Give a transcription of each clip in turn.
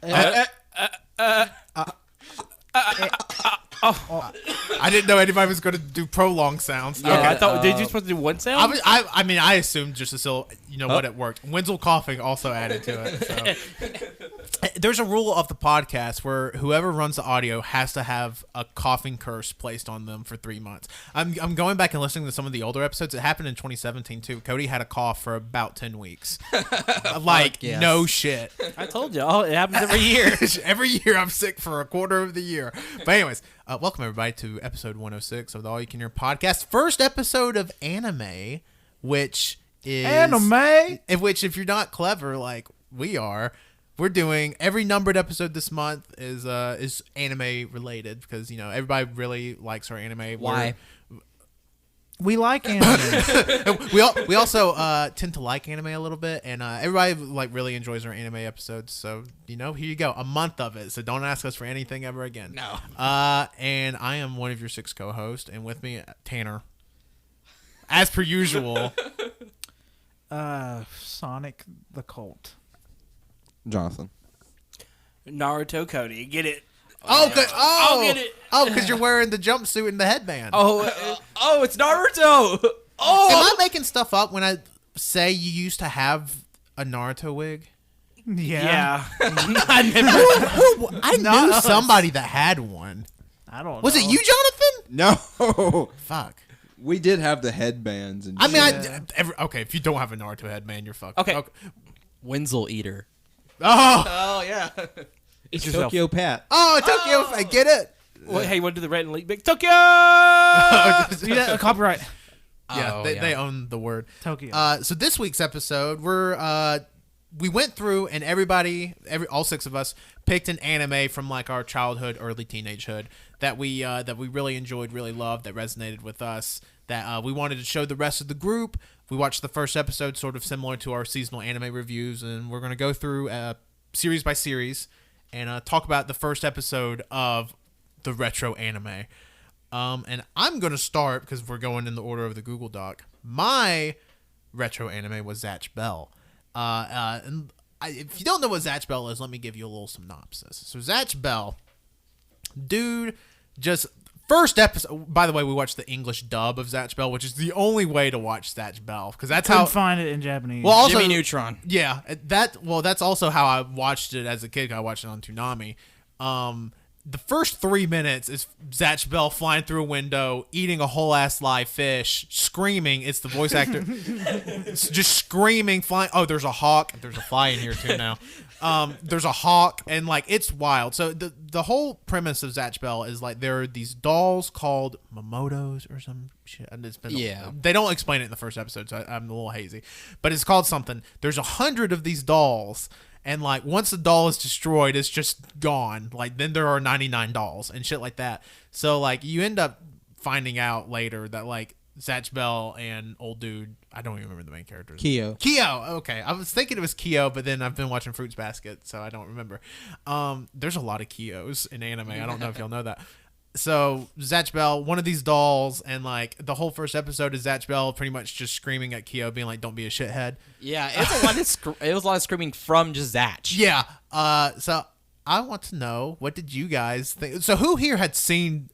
I didn't know anybody was going to do prolonged sounds. Yeah, Okay. I thought. Did you supposed to do one sound? I mean, I assumed just so you know what it worked. Wenzel coughing also added to it. So. There's a rule of the podcast where whoever runs the audio has to have a coughing curse placed on them for 3 months. I'm going back and listening to some of the older episodes. It happened in 2017 too. Cody had a cough for about 10 weeks. Yes. No shit. I told you. Oh, it happens every year. Every year I'm sick for a quarter of the year. But anyways, welcome everybody to episode 106 of the All You Can Hear podcast. First episode of AniMay, which is AniMay? Which, if you're not clever like we are, we're doing every numbered episode this month is anime related because you know everybody really likes our anime. Why? We like anime. we also tend to like anime a little bit, and everybody like really enjoys our anime episodes. So you know, here you go, a month of it. So don't ask us for anything ever again. No. And I am one of your 6 co-hosts, and with me Tanner, as per usual. Sonic the Colt. Jonathan. Naruto Cody. Get it? Oh, good. I'll get it. Oh, because you're wearing the jumpsuit and the headband. Oh, it's Naruto. Oh, Am I making stuff up when I say you used to have a Naruto wig? Yeah. I knew somebody that had one. I don't know. Was it you, Jonathan? No. Fuck. We did have the headbands and I mean, shit. okay, if you don't have a Naruto headband, you're fucked. Okay. Wenzel Eater. Oh, Oh yeah. Eat yourself. Tokyo Pat. Tokyo, I get it. Well, hey, you want to do the red and leak big Tokyo? Yeah, copyright. Yeah, they own the word. Tokyo. So this week's episode, we went through and all 6 of us picked an anime from like our childhood, early teenagehood that we really enjoyed, really loved, that resonated with us, that we wanted to show the rest of the group. We watched the first episode, sort of similar to our seasonal anime reviews, and we're gonna go through series by series and talk about the first episode of the retro anime. And I'm gonna start because we're going in the order of the Google Doc. My retro anime was Zatch Bell. If you don't know what Zatch Bell is, let me give you a little synopsis. So Zatch Bell, dude, just first episode. By the way, we watched the English dub of Zatch Bell, which is the only way to watch Zatch Bell because that's Couldn't how. find it in Japanese. Well, also, Jimmy Neutron. yeah, that's also how I watched it as a kid. I watched it on Toonami. The first 3 minutes is Zatch Bell flying through a window, eating a whole ass live fish, screaming. It's the voice actor. It's just screaming, flying. Oh, there's a hawk. There's a fly in here too now. There's a hawk, and like it's wild. So the whole premise of Zatch Bell is like there are these dolls called Momotos or some shit. And it's been they don't explain it in the first episode, so I'm a little hazy. But it's called something. There's 100 of these dolls. And, like, once the doll is destroyed, it's just gone. Like, then there are 99 dolls and shit like that. So, like, you end up finding out later that, like, Zatch Bell and old dude, I don't even remember the main characters. Kyo. Okay. I was thinking it was Kyo, but then I've been watching Fruits Basket, so I don't remember. There's a lot of Kyos in anime. I don't know if y'all know that. So Zatch Bell, one of these dolls, and like the whole first episode is Zatch Bell pretty much just screaming at Kyo, being like, "Don't be a shithead." Yeah, it was a lot of screaming from just Zatch. Yeah. So I want to know, what did you guys think? So who here had seen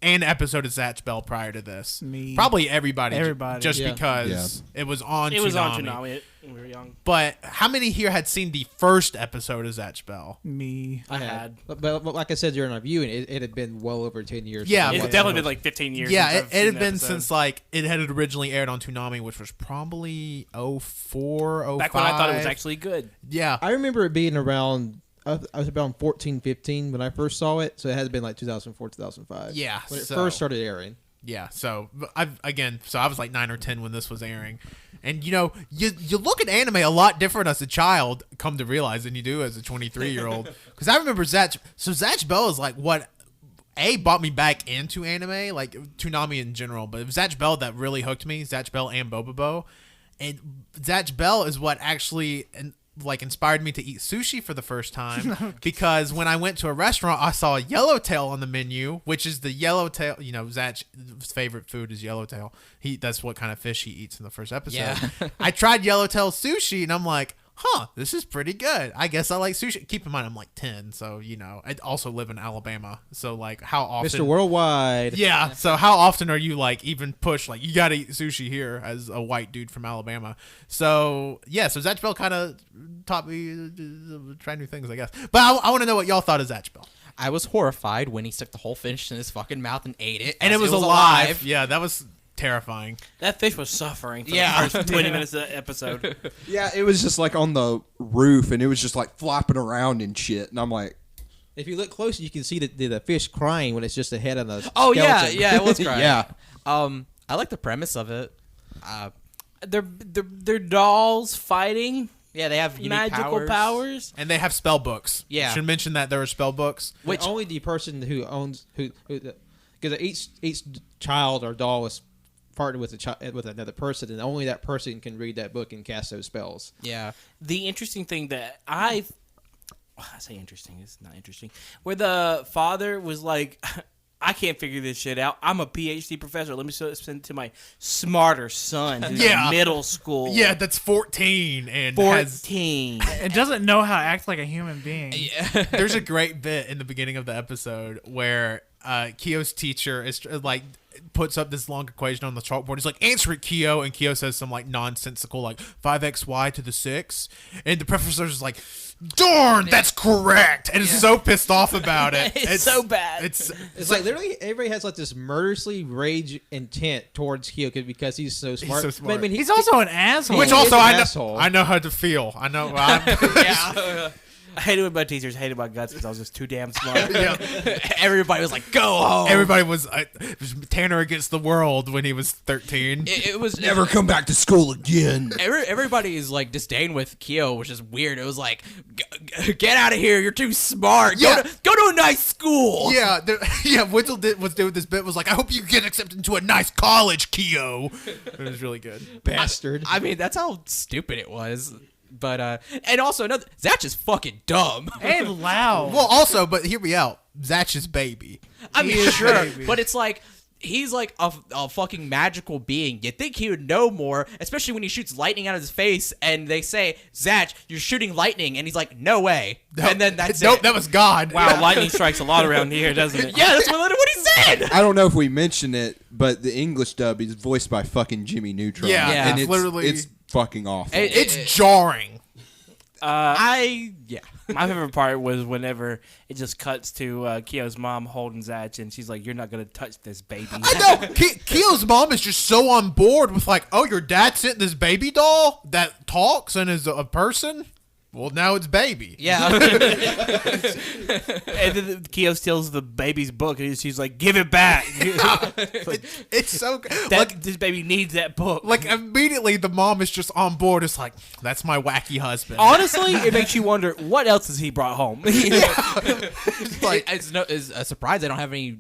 an episode of Zatch Bell prior to this? Me. Probably everybody. Everybody. Just Yeah. because it was on It was on Toonami. Toonami when we were young. But how many here had seen the first episode of Zatch Bell? Me. I had. But like I said during our viewing, it had been well over 10 years. Yeah, It's but- definitely been like 15 years. Yeah, since I've it seen had the been episode. since like it had originally aired on Toonami, which was probably 04, 05. Back when I thought it was actually good. Yeah. I remember it being around, I was around 14, 15 when I first saw it, so it had been like 2004, 2005. Yeah, When it so- first started airing. Yeah, so I was like 9 or 10 when this was airing, and you know, you look at anime a lot different as a child, come to realize, than you do as a 23-year-old. Because I remember Zatch Bell is like what brought me back into anime, like Toonami in general, but it was Zatch Bell that really hooked me. Zatch Bell and Bobobo, and Zatch Bell is what actually inspired me to eat sushi for the first time because when I went to a restaurant, I saw a yellowtail on the menu, which is the yellowtail. You know, Zatch's favorite food is yellowtail. That's what kind of fish he eats in the first episode. Yeah. I tried yellowtail sushi and I'm like, this is pretty good. I guess I like sushi. Keep in mind, I'm like 10, so, I also live in Alabama. So, like, how often... Mr. Worldwide. Yeah, so how often are you, like, even pushed, like, you gotta eat sushi here as a white dude from Alabama? So, yeah, so Zatch Bell kind of taught me to try new things, I guess. But I want to know what y'all thought of Zatch Bell. I was horrified when he stuck the whole fish in his fucking mouth and ate it. And it was alive. Yeah, that was terrifying. That fish was suffering for the first 20 minutes of the episode. Yeah, it was just like on the roof, and it was just like flopping around and shit. And I'm like, If you look closer, you can see the fish crying when it's just the head of the Oh, skeleton. yeah, it was crying. yeah. I like the premise of it. They're dolls fighting Yeah, they have unique magical powers. And they have spell books. Yeah. Should mention that there are spell books. Which only the person who owns because each child or doll is partnered with another person, and only that person can read that book and cast those spells. Yeah. The interesting thing that I say interesting, it's not interesting, where the father was like, I can't figure this shit out. I'm a PhD professor. Let me send it to my smarter son who's in middle school. Yeah, that's 14 and 14. It doesn't know how to act like a human being. There's a great bit in the beginning of the episode where Kyo's teacher is like puts up this long equation on the chalkboard. He's like, answer it, Kyo. And Kyo says some like nonsensical like 5xy to the 6. And the professor's like, darn, that's correct. And is so pissed off about it. It's so bad. It's like literally everybody has like this murderously rage intent towards Kyo because he's so smart. so smart. I mean, He's also an asshole. which He also is an I asshole. know how to feel. I know. I hated when my teachers hated my guts because I was just too damn smart. Everybody was like, go home. Everybody was Tanner against the world when he was 13. It was Never come back to school again. Everybody is like disdain with Kyo, which is weird. It was like, get out of here. You're too smart. Go to a nice school. Yeah, Wenzel was doing this bit was like, I hope you get accepted into a nice college, Kyo. It was really good. bastard. I mean, that's how stupid it was. But and also Zatch is fucking dumb. And loud. Well, also, but hear me out. Zatch's baby. I mean, is sure, baby. but it's like he's like a fucking magical being. You'd think he would know more, especially when he shoots lightning out of his face, and they say, Zatch, you're shooting lightning, and he's like, no way. And then that's Nope, it. that was God. Wow, lightning strikes a lot around here, doesn't it? Yeah, that's what he said. I don't know if we mentioned it, but the English dub is voiced by fucking Jimmy Neutron. Yeah, and it's literally- it's fucking awful. It's jarring. My favorite part was whenever it just cuts to Kyo's mom holding Zatch, and she's like, "You're not gonna touch this baby." I know. Keel's mom is just so on board with like, oh, your dad sent this baby doll that talks and is a person. Well, now it's baby. Yeah. And then Kyo steals the baby's book, and she's like, "Give it back." It's so good. This baby needs that book. Like immediately, the mom is just on board. It's like, that's my wacky husband. Honestly, it makes you wonder what else has he brought home. It's a surprise they don't have any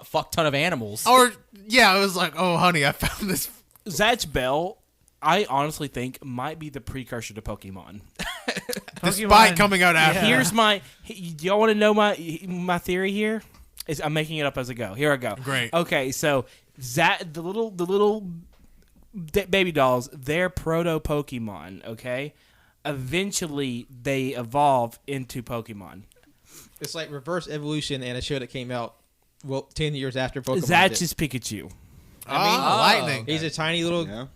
fuck ton of animals. Or I was like, oh, honey, I found this. Zatch Bell, I honestly think might be the precursor to Pokemon. Despite coming out after. Yeah. Here's my. Do y'all want to know my theory here? I'm making it up as I go. Here I go. Great. Okay, so the little baby dolls, they're proto Pokemon. Okay, eventually they evolve into Pokemon. It's like reverse evolution and a show that came out 10 years after Pokemon. Zatch did. is Pikachu. Lightning. He's a tiny little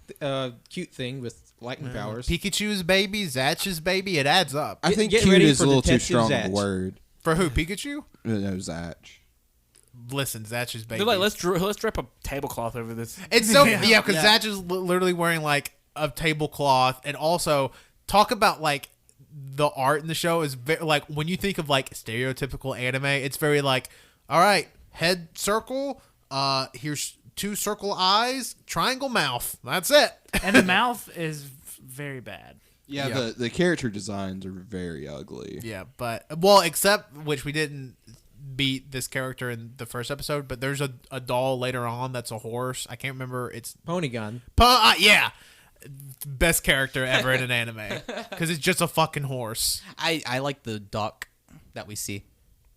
cute thing with lightning powers. Pikachu's baby, Zatch's baby. It adds up. I think get cute ready is for a little too Detective strong of a Zatch. word. For who? Pikachu? No, Zatch. Listen, Zatch's baby. They're like, let's drip a tablecloth over this. It's so because Zatch is literally wearing like a tablecloth, and also talk about like the art in the show is very, like when you think of like stereotypical anime, it's very like, all right, head circle, here's 2 circle eyes, triangle mouth. That's it. And the mouth is very bad. Yeah, the character designs are very ugly. Yeah, but except which we didn't beat this character in the first episode, but there's a doll later on that's a horse. I can't remember. It's Ponygon. yeah. Best character ever in an anime because it's just a fucking horse. I like the duck that we see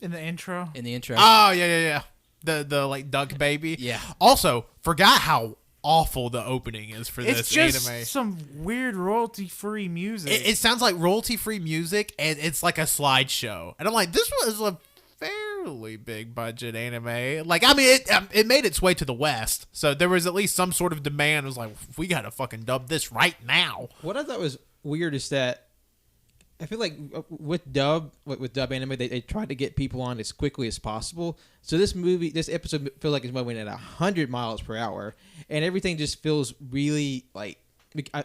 In the intro. in the intro. Oh yeah. The like duck baby. Yeah. Also, forgot how awful the opening is for It's this just anime. some weird royalty-free music. It sounds like royalty-free music, and it's like a slideshow. And I'm like, this was a fairly big budget anime. Like, I mean, it made its way to the West, so there was at least some sort of demand. It was like, we gotta fucking dub this right now. What I thought was weird is that I feel like with dub anime, they tried to get people on as quickly as possible. So this episode feel like it's moving at 100 miles per hour, and everything just feels really like.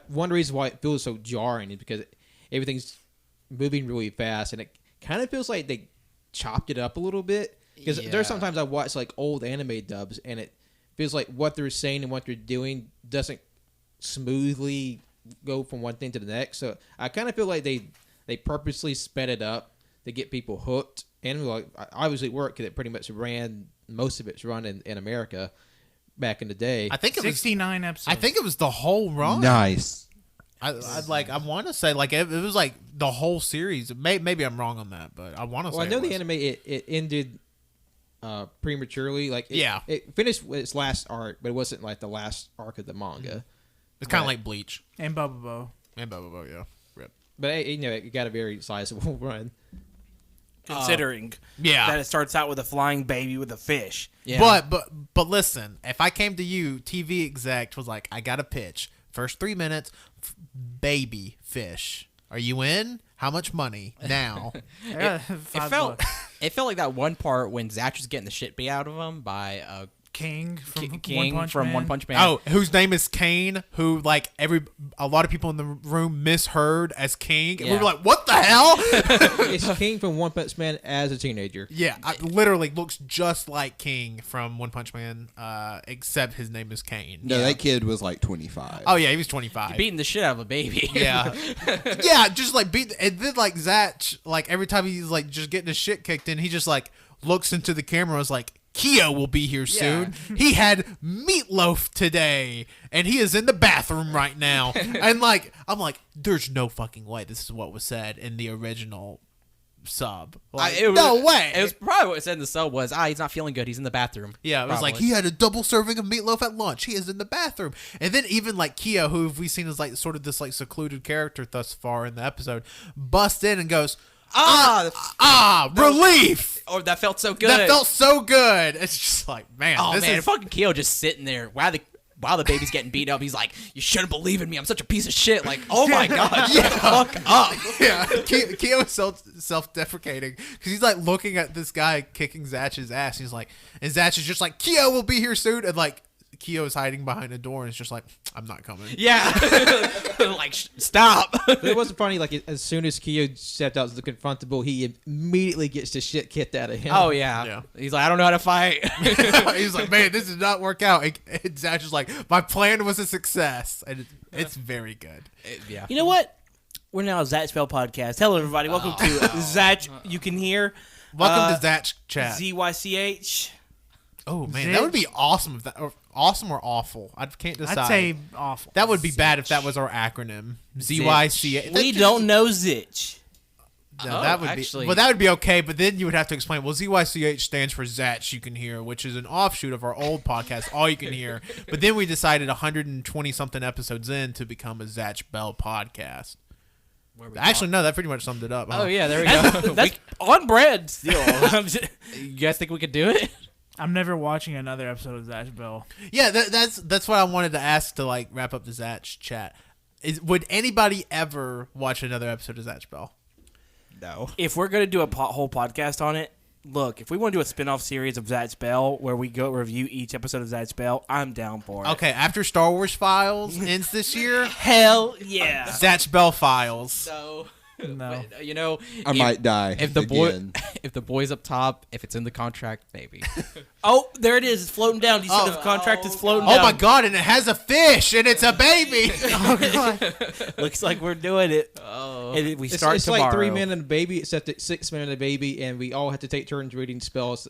One reason why it feels so jarring is because everything's moving really fast, and it kind of feels like they chopped it up a little bit. Because there's sometimes I watch like old anime dubs, and it feels like what they're saying and what they're doing doesn't smoothly go from one thing to the next. So I kind of feel like they purposely sped it up to get people hooked, and like obviously it worked because it pretty much ran most of its run in America back in the day. I think it was 69 episodes. I think it was the whole run. Nice. I want to say like it was like the whole series. Maybe I'm wrong on that, but I want to say. Well, I know it the was. anime it ended prematurely. Like Yeah. it finished its last arc, but it wasn't like the last arc of the manga. It's kind of like Bleach and Bubba Bo. and blah blah blah. Yeah. Rip. But it got a very sizable run. Considering Yeah. that it starts out with a flying baby with a fish. Yeah. But listen, if I came to you, TV exec was like, I got a pitch. First 3 minutes, baby fish. Are you in? How much money now? Yeah, It $5. felt like that one part when Zatch was getting the shit beat out of him by King from King One Punch from Man. One Punch Man. Oh, whose name is Kane? Who like a lot of people in the room misheard as King. And we Yeah. were like, what the hell? It's King from One Punch Man as a teenager. Yeah, literally looks just like King from One Punch Man, except his name is Kane. No, that kid was like 25. Oh yeah, he was 25. beating the shit out of a baby. Yeah, yeah, just like beat, and then like Zatch, like every time he's like just getting his shit kicked in, he just like looks into the camera and is like, Kyo will be here soon. He had meatloaf today, and he is in the bathroom right now. And like, I'm like, there's no fucking way this is what was said in the original sub. Like, no way. It was probably what it said in the sub was, he's not feeling good. He's in the bathroom. Yeah, it was like Probably. he had a double serving of meatloaf at lunch. He is in the bathroom. And then even like Kyo, who we've seen as like sort of this like secluded character thus far in the episode, busts in and goes, relief. Or that felt so good. That felt so good. It's just like, man, Oh this man, is fucking Kyo just sitting there while the baby's getting beat up. He's like, "You shouldn't believe in me. I'm such a piece of shit." Like, oh my god, fuck up. yeah. Kyo is self-deprecating because he's like looking at this guy kicking Zatch's ass. He's like, and Zatch is just like, Kyo will be here soon, and like Kyo is hiding behind a door and it's just like, I'm not coming. Yeah, like stop. But it wasn't funny. Like as soon as Kyo stepped out to confront the bull, he immediately gets the shit kicked out of him. Oh yeah. Yeah. He's like, I don't know how to fight. He's like, man, this did not work out. And Zatch is like, my plan was a success, and it's very good. Yeah. You know what? We're now a Zatch Bell podcast. Hello, everybody. Welcome to Zatch. You can hear. Welcome to Zatch Chat. ZYCH. Oh man, that would be awesome if that, or awesome or awful. I can't decide. I'd say awful. that would be bad if that was our acronym. ZYCH. We don't know Zitch. No, Oh, that would actually- be. Well, that would be okay, but then you would have to explain. Well, ZYCH stands for Zatch You Can Hear, which is an offshoot of our old podcast, All You Can Hear. But then we decided 120 something episodes in to become a Zatch Bell podcast. Actually, no, that pretty much summed it up. Huh? Oh yeah, there we go. That's on brand still. You guys think we could do it? I'm never watching another episode of Zatch Bell. Yeah, that's what I wanted to ask to like wrap up the Zatch chat. Would anybody ever watch another episode of Zatch Bell? No. If we're going to do a whole podcast on it, look, if we want to do a spin-off series of Zatch Bell where we go review each episode of Zatch Bell, I'm down for it. Okay, after Star Wars Files ends this year, Hell yeah. Zatch Bell Files. So, No. you know, I might die if the again. if the boy's up top, if it's in the contract, maybe. Oh, there it is. It's floating down. You said the contract is floating Oh down. my god, and it has a fish, and it's a baby. Looks like we're doing it. Oh. And we It's, start it's tomorrow. like 3 men and a baby, except it's 6 men and a baby, and we all have to take turns reading spells.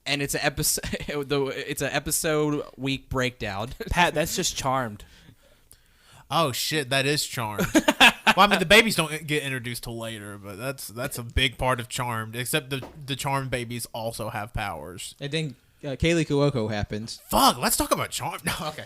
And it's an episode. It's an episode week breakdown. Pat, that's just Charmed. Oh shit, that is Charmed. Well, I mean, the babies don't get introduced till later, but that's a big part of Charmed. Except the Charmed babies also have powers. And then Kaylee Cuoco happens. Fuck, let's talk about Charm. No, okay.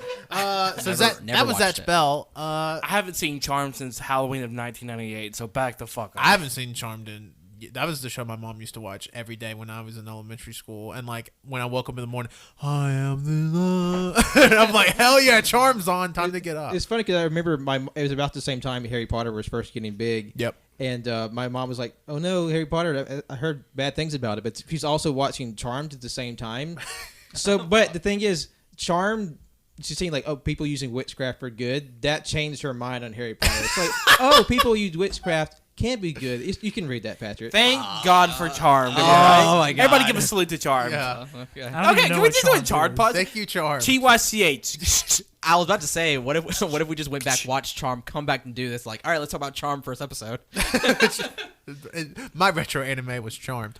So that never was watched Zatch it. Bell. I haven't seen Charmed since Halloween of 1998, so back the fuck up. I haven't seen Charmed in. That was the show my mom used to watch every day when I was in elementary school, and like when I woke up in the morning, I am the love. And I'm like, hell yeah, Charm's on. Time to get up. It's funny because I remember it was about the same time Harry Potter was first getting big. Yep. And my mom was like, "Oh no, Harry Potter! I heard bad things about it." But she's also watching Charmed at the same time. So, but the thing is, Charmed. She's saying like, "Oh, people using witchcraft for good." That changed her mind on Harry Potter. It's like, "Oh, people use witchcraft can be good." You can read that, Patrick. Thank God for Charmed. Oh my God. Everybody give a salute to Charmed. Yeah. Okay. I don't Okay, even know can we what just do a Charmed Charmed is. pause? Thank you, Charm. TYCH. I was about to say, what if we just went back, watched Charm, come back and do this? Like, all right, let's talk about Charm first episode. My retro anime was Charmed.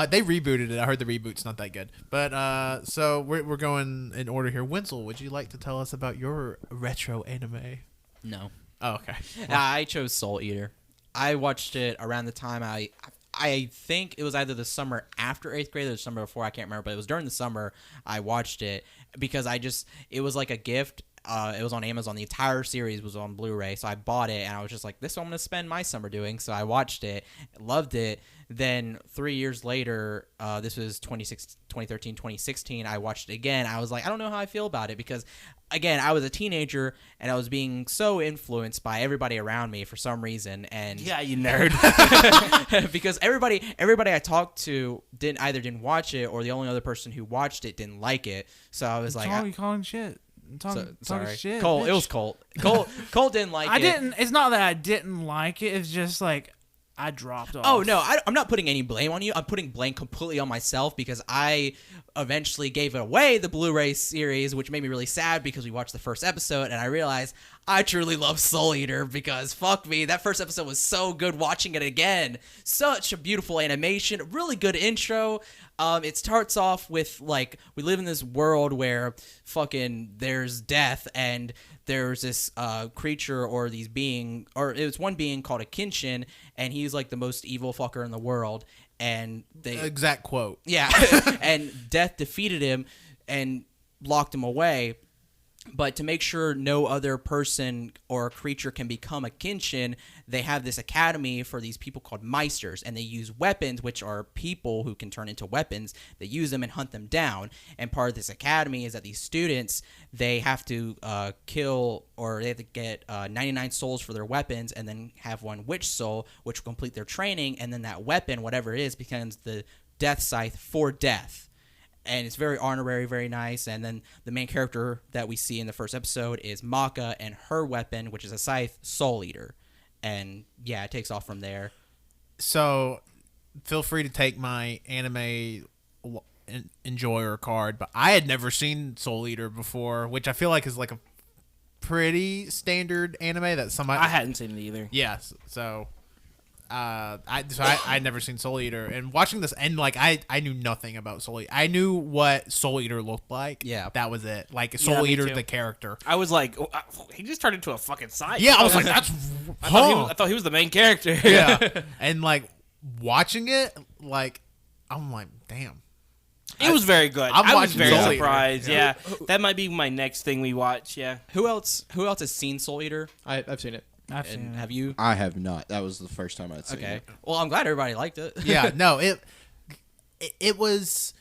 They rebooted it. I heard the reboot's not that good. But so we're going in order here. Wenzel, would you like to tell us about your retro anime? No. Oh, okay. I chose Soul Eater. I watched it around the time I think it was either the summer after 8th grade or the summer before. I can't remember, but it was during the summer I watched it because it was like a gift. It was on Amazon. The entire series was on Blu-ray, so I bought it, and I was just like, this is what I'm going to spend my summer doing. So I watched it, loved it. Then 3 years later, this was 2013, 2016, I watched it again. I was like, I don't know how I feel about it because, again, I was a teenager, and I was being so influenced by everybody around me for some reason. And Yeah, you nerd. because everybody I talked to didn't watch it, or the only other person who watched it didn't like it. So I was like, You calling shit. Talking sorry, shit. Cole. bitch. It was Colt. Colt didn't like it. I didn't. It's not that I didn't like it. It's just like I dropped off. Oh no, I'm not putting any blame on you. I'm putting blame completely on myself because I eventually gave it away, the Blu-ray series, which made me really sad because we watched the first episode and I realized I truly love Soul Eater because fuck me, that first episode was so good. Watching it again, such a beautiful animation, really good intro. It starts off with like we live in this world where fucking there's death and there's this creature or these being, or it was one being called a Kenshin, and he's like the most evil fucker in the world. And they Exact quote. yeah, and death defeated him and locked him away. But to make sure no other person or creature can become a Kenshin, they have this academy for these people called Meisters, and they use weapons, which are people who can turn into weapons. They use them and hunt them down. And part of this academy is that these students, they have to kill, or they have to get 99 souls for their weapons, and then have one witch soul, which will complete their training, and then that weapon, whatever it is, becomes the death scythe for death. And it's very honorary, very nice. And then the main character that we see in the first episode is Maka, and her weapon, which is a scythe, Soul Eater. And yeah, it takes off from there. So feel free to take my anime enjoyer card, but I had never seen Soul Eater before, which I feel like is like a pretty standard anime that somebody I hadn't seen it either. Yes, so I'd never seen Soul Eater, and watching this, and like I knew nothing about Soul Eater. I knew what Soul Eater looked like. Yeah. that was it. Like Soul me Eater, too. the character. I was like, oh, he just turned into a fucking side. Yeah, I was like, that's I thought he was the main character. yeah, and like watching it, like I'm like, damn. It was very good. I'm I was watching very Soul Eater. surprised. Yeah. That might be my next thing we watch. Yeah. Who else has seen Soul Eater? I've seen it. I've seen And it. have you? I have not. That was the first time I'd seen Okay. it. Well, I'm glad everybody liked it. Yeah, no, it was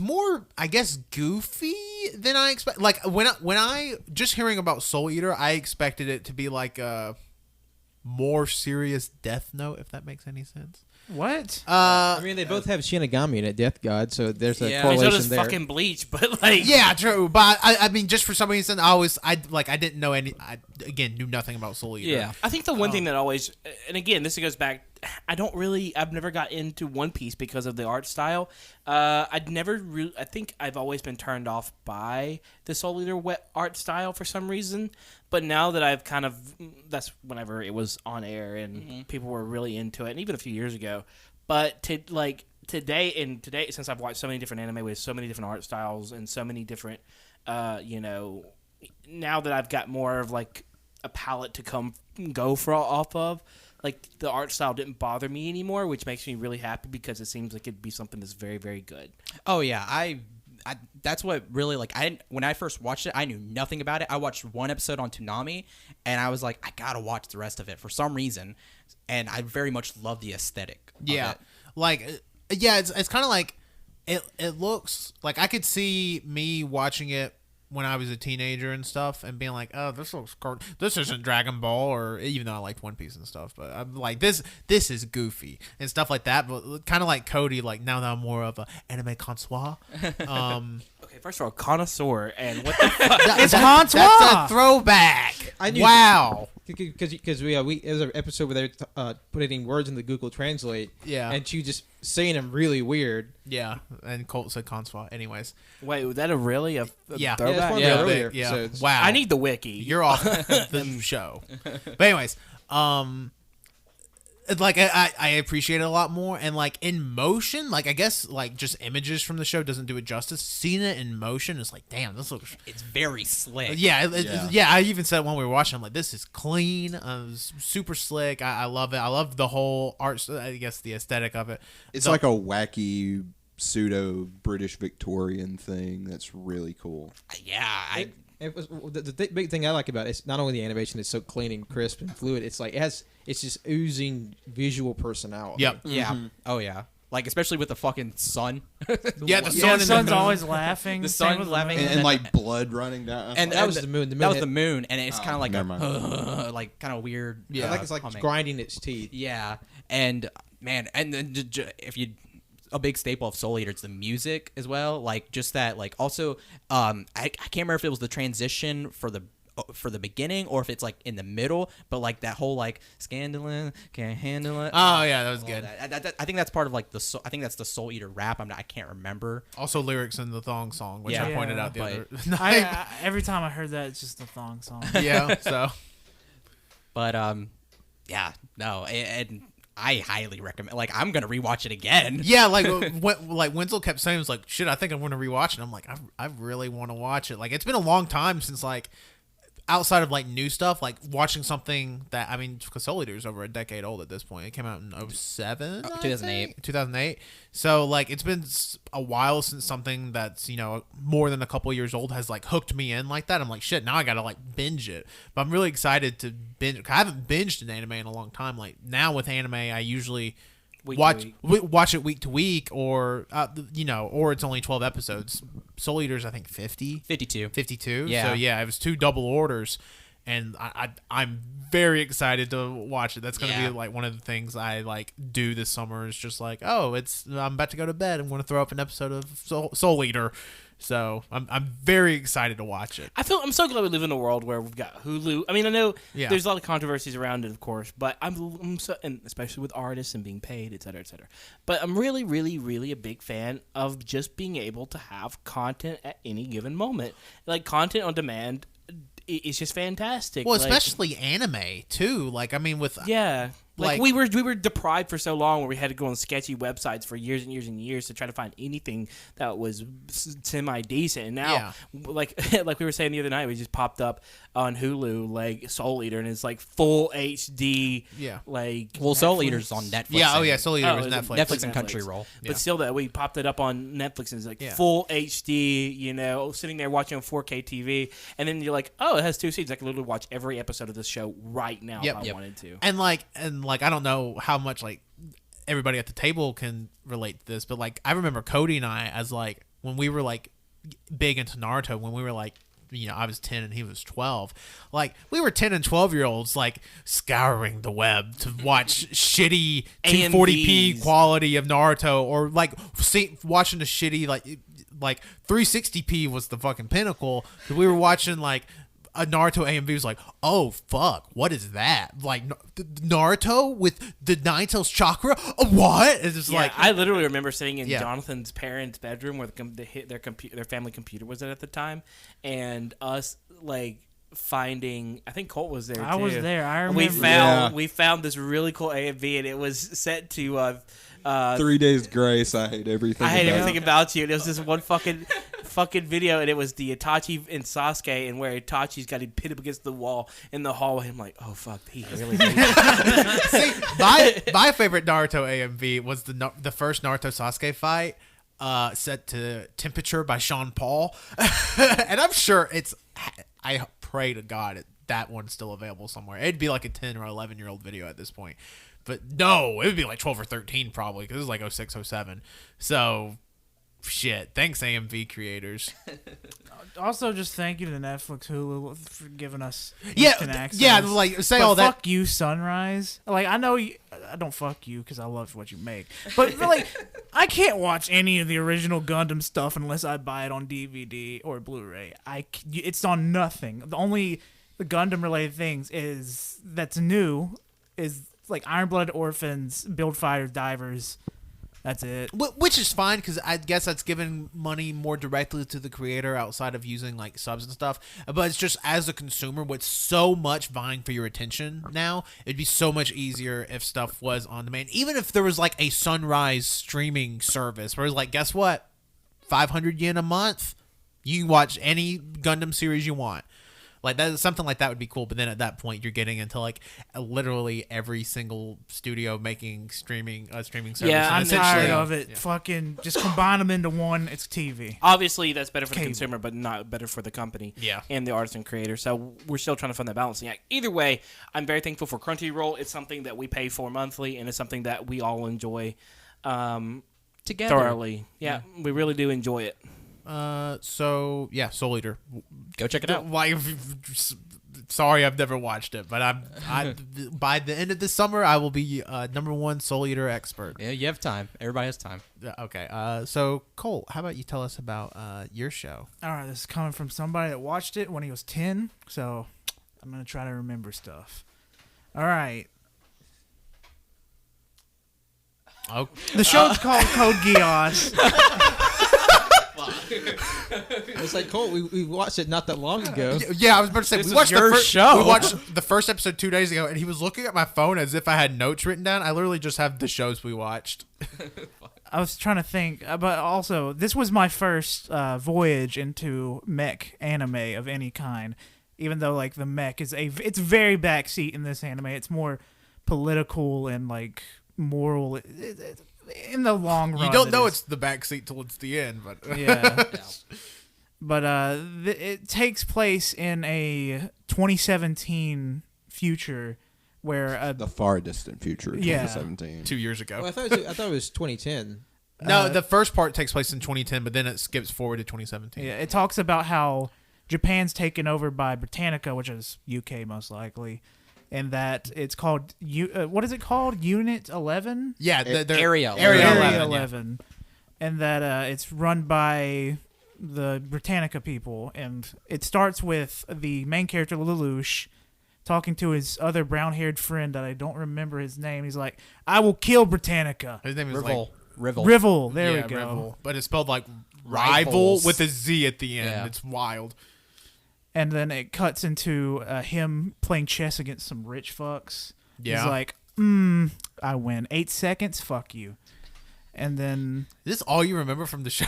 more, I guess, goofy than I expect. Like when I just hearing about Soul Eater, I expected it to be like a more serious Death Note, if that makes any sense. What? I mean, they both have Shinigami in it, Death God, so there's a Yeah. So correlation does there. fucking Bleach, but like, Yeah, true. But I mean, just for some reason, I didn't know any. I again knew nothing about Soul Eater. Yeah. I think the one thing that always, and again, this goes back. I've never got into One Piece because of the art style. I think I've always been turned off by the Soul Eater art style for some reason. But now that I've that's whenever it was on air and people were really into it, and even a few years ago. But today, since I've watched so many different anime with so many different art styles and so many different, now that I've got more of like a palette to go off of, like the art style didn't bother me anymore, which makes me really happy because it seems like it'd be something that's very, very good. Oh yeah, I that's what really like. When I first watched it, I knew nothing about it. I watched one episode on Toonami, and I was like, I gotta watch the rest of it for some reason, and I very much love the aesthetic. Yeah, of it. like it's kind of like it looks like I could see me watching it when I was a teenager and stuff, and being like, "Oh, this looks this isn't Dragon Ball," or even though I liked One Piece and stuff, but I'm like, "This is goofy" and stuff like that. But kind of like Cody, like now that I'm more of a anime connoisseur. Okay, first of all, connoisseur, and what the fuck? It's That's a Contois. throwback. I knew- Wow. Because we it was an episode where they putting words into Google Translate. Yeah. And she just saying them really weird. Yeah, and Colt said connoisseur. Anyways, Wait, was that a yeah, throwback? Yeah, it's one yeah, of the earlier yeah. episodes. Wow. I need the wiki. You're off the show. But anyways, like I appreciate it a lot more, and like in motion, like I guess like just images from the show doesn't do it justice. Seeing it in motion is like, damn, this looks. It's very slick. Yeah, I even said when we were watching, I'm like, this is clean, super slick. I love it. I love the whole art. I guess the aesthetic of it. It's like a wacky pseudo British Victorian thing that's really cool. Yeah, It was the big thing I like about it is not only the animation is so clean and crisp and fluid. It's like it's just oozing visual personality. Yep. yeah. Oh yeah. Like especially with the fucking sun. Yeah, the Yeah, sun the and sun's the moon. always laughing. The Same sun with laughing. moon. And like blood running down. And that was the moon. The moon That was had- the moon, and it's kind of like never mind. like kind of weird. Yeah. Like it's like humming. grinding its teeth. Yeah, and man, and then if you a big staple of Soul Eater, it's the music as well. Like just that, like also, I can't remember if it was the transition for the beginning or if it's like in the middle, but like that whole like scandalous, can't handle it. Oh yeah, that was all good. that. I think that's part of like I think that's the Soul Eater rap. I can't remember. Also lyrics in the thong song, which I Yeah. pointed out the But- other I every time I heard that, it's just a thong song. yeah, so But yeah, no, and I highly recommend. Like I'm gonna rewatch it again. yeah, like like Wenzel kept saying, was like, shit, I think I'm going to rewatch it. I'm like, I really want to watch it. Like it's been a long time since like outside of like new stuff, like watching something that, I mean, because Soul Eater is over a decade old at this point. It came out in 07, 2008. 2008. So like it's been a while since something that's, more than a couple years old has like hooked me in like that. I'm like, shit, now I gotta like binge it. But I'm really excited to binge. I haven't binged an anime in a long time. Like now with anime, I usually watch it week to week, or or it's only 12 episodes. Soul Eater's I think 52. 52. Yeah. So yeah, it was 2 double orders, and I'm very excited to watch it. That's gonna be like one of the things I like do this summer. Is just like, I'm about to go to bed. I'm going to throw up an episode of Soul Eater. So I'm very excited to watch it. I'm so glad we live in a world where we've got Hulu. I mean, I know Yeah. there's a lot of controversies around it, of course, but I'm so, and especially with artists and being paid, et cetera, et cetera. But I'm really, really, really a big fan of just being able to have content at any given moment. Like content on demand is just fantastic. Well, Like, especially anime too. Like I mean, with yeah. Like Like- we were deprived for so long where we had to go on sketchy websites for years and years and years to try to find anything that was semi decent. And now, like we were saying the other night, we just popped up on Hulu like Soul Eater, and it's like full HD. Yeah. Like Well, Soul Netflix. Eater's on Netflix. yeah, oh and- yeah, Soul Eater was is it Netflix. Netflix and Netflix. Crunchyroll. Yeah. But still, that we popped it up on Netflix and it's like Yeah. full HD, sitting there watching on 4K TV, and then you're like, oh, it has 2 seasons. I can literally watch every episode of this show right now if I wanted to. And like I don't know how much like everybody at the table can relate to this, but like I remember Cody and I as like when we were like big into Naruto, when we were like I was 10 and he was 12. Like we were 10 and 12-year-olds like scouring the web to watch shitty 240p AMVs. quality of Naruto, or like watching the shitty like 360p was the fucking pinnacle. We were watching like a Naruto AMV was like, oh fuck, what is that? Like Naruto with the Nine-Tails chakra? What? It's just Yeah, like I literally remember sitting in Yeah. Jonathan's parents' bedroom where their family computer was at the time, and us like finding. I think Colt was there. I was too. there. I And remember. we found this really cool AMV, and it was set to 3 Days Grace. I hate everything. I hate about everything about you. And it was this one fucking fucking video, and it was the Itachi and Sasuke, and where Itachi's got him pinned up against the wall in the hallway. I'm like, oh fuck, he really hates it. See, my favorite Naruto AMV was the first Naruto Sasuke fight, set to Temperature by Sean Paul, and I'm sure I pray to God that one's still available somewhere. It'd be like a 10 or 11-year-old video at this point. But no, it would be like 12 or 13 probably, because it was like 06, 07. So, shit. Thanks, AMV creators. Also, just thank you to Netflix, Hulu for giving us Yeah, instant access. yeah. Like say But all that. fuck you, Sunrise. Like I know I don't fuck you because I love what you make, but like I can't watch any of the original Gundam stuff unless I buy it on DVD or Blu-ray. It's on nothing. The Gundam related things that's new is like Iron Blooded Orphans, Build Fighters, Divers. That's it. Which is fine, because I guess that's giving money more directly to the creator outside of using like subs and stuff. But it's just, as a consumer, with so much vying for your attention now, it'd be so much easier if stuff was on demand. Even if there was like a Sunrise streaming service where it's like, guess what? 500 yen a month, you can watch any Gundam series you want. Like that, something like that would be cool. But then at that point, you're getting into like literally every single studio making streaming service. Yeah, I'm And tired essentially- of it. Yeah. Fucking just combine them into one. It's TV. Obviously, that's better for the Cable. consumer, but not better for the company Yeah. and the artist and creator. So we're still trying to find that balancing act. Either way, I'm very thankful for Crunchyroll. It's something that we pay for monthly, and it's something that we all enjoy Together. thoroughly. Yeah, we really do enjoy it. So yeah, Soul Eater. Go check it out. Why? Sorry, I've never watched it, but I by the end of this summer, I will be #1 Soul Eater expert. Yeah, you have time. Everybody has time. Okay. So Cole, how about you tell us about your show? All right, this is coming from somebody that watched it when he was 10, so I'm going to try to remember stuff. All right. Oh, The show's called Code Geass. It's like Cole. We watched it not that long ago. yeah. I was about to say This we is watched your the first show. We watched the first episode 2 days ago, and he was looking at my phone as if I had notes written down. I literally just have the shows we watched. I was trying to think, but also, this was my first voyage into mech anime of any kind. Even though, like, the mech it's very backseat in this anime. It's more political and, like, moral. In the long run, You don't know is. it's the backseat till it's the end, but Yeah. But it takes place in a 2017 future where The far distant future of Yeah. 2017. 2 years ago. Well, I thought it was 2010. No, the first part takes place in 2010, but then it skips forward to 2017. yeah, it talks about how Japan's taken over by Britannica, which is UK most likely, and that it's called what is it called? Unit 11. Yeah, they're- Area Area 11. 11. yeah. 11. And that it's run by the Britannica people, and it starts with the main character Lelouch talking to his other brown-haired friend that I don't remember his name. He's like, "I will kill Britannica." His name is Rivel. Rivel. Rivel. There yeah, we go. Rivel. But it's spelled like Rivals. rival with a Z at the end. Yeah. It's wild. And then it cuts into him playing chess against some rich fucks. Yeah. He's like, I win. 8 seconds? Fuck you. And then Is this all you remember from the show?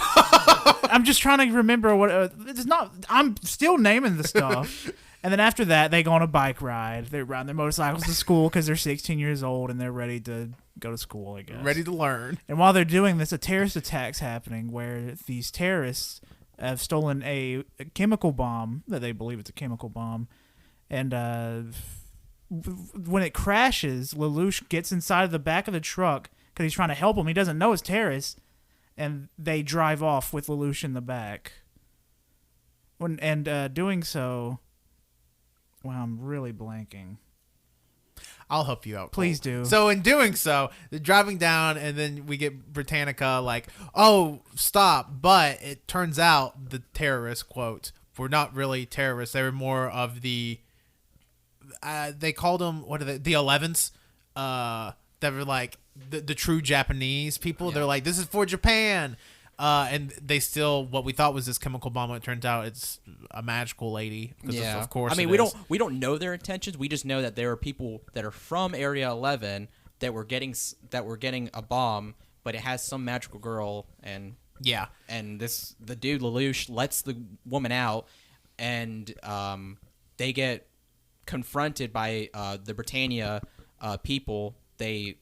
I'm just trying to remember what it's not. I'm still naming the stuff. And then after that, they go on a bike ride. They're riding their motorcycles to school because they're 16 years old and they're ready to go to school, I guess. Ready to learn. And while they're doing this, a terrorist attack's happening where these terrorists have stolen a chemical bomb that they believe it's a chemical bomb. And when it crashes, Lelouch gets inside of the back of the truck because he's trying to help him. He doesn't know it's terrorists. And they drive off with Lelouch in the back. Doing so... Wow, I'm really blanking. I'll help you out. Please Cole. do. So in doing so, they're driving down, and then we get Britannica like, "Oh, stop!" But it turns out the terrorists, quote, were not really terrorists. They were more of the. They called them what are they? The 11s. That were like the true Japanese people. Yeah. They're like, "This is for Japan." And they still what we thought was this chemical bomb. It turns out it's a magical lady. Yeah, of course. I mean, it we is. don't know their intentions. We just know that there are people that are from Area 11 that were getting a bomb, but it has some magical girl, and Yeah. And the dude Lelouch lets the woman out, and they get confronted by the Britannia people. They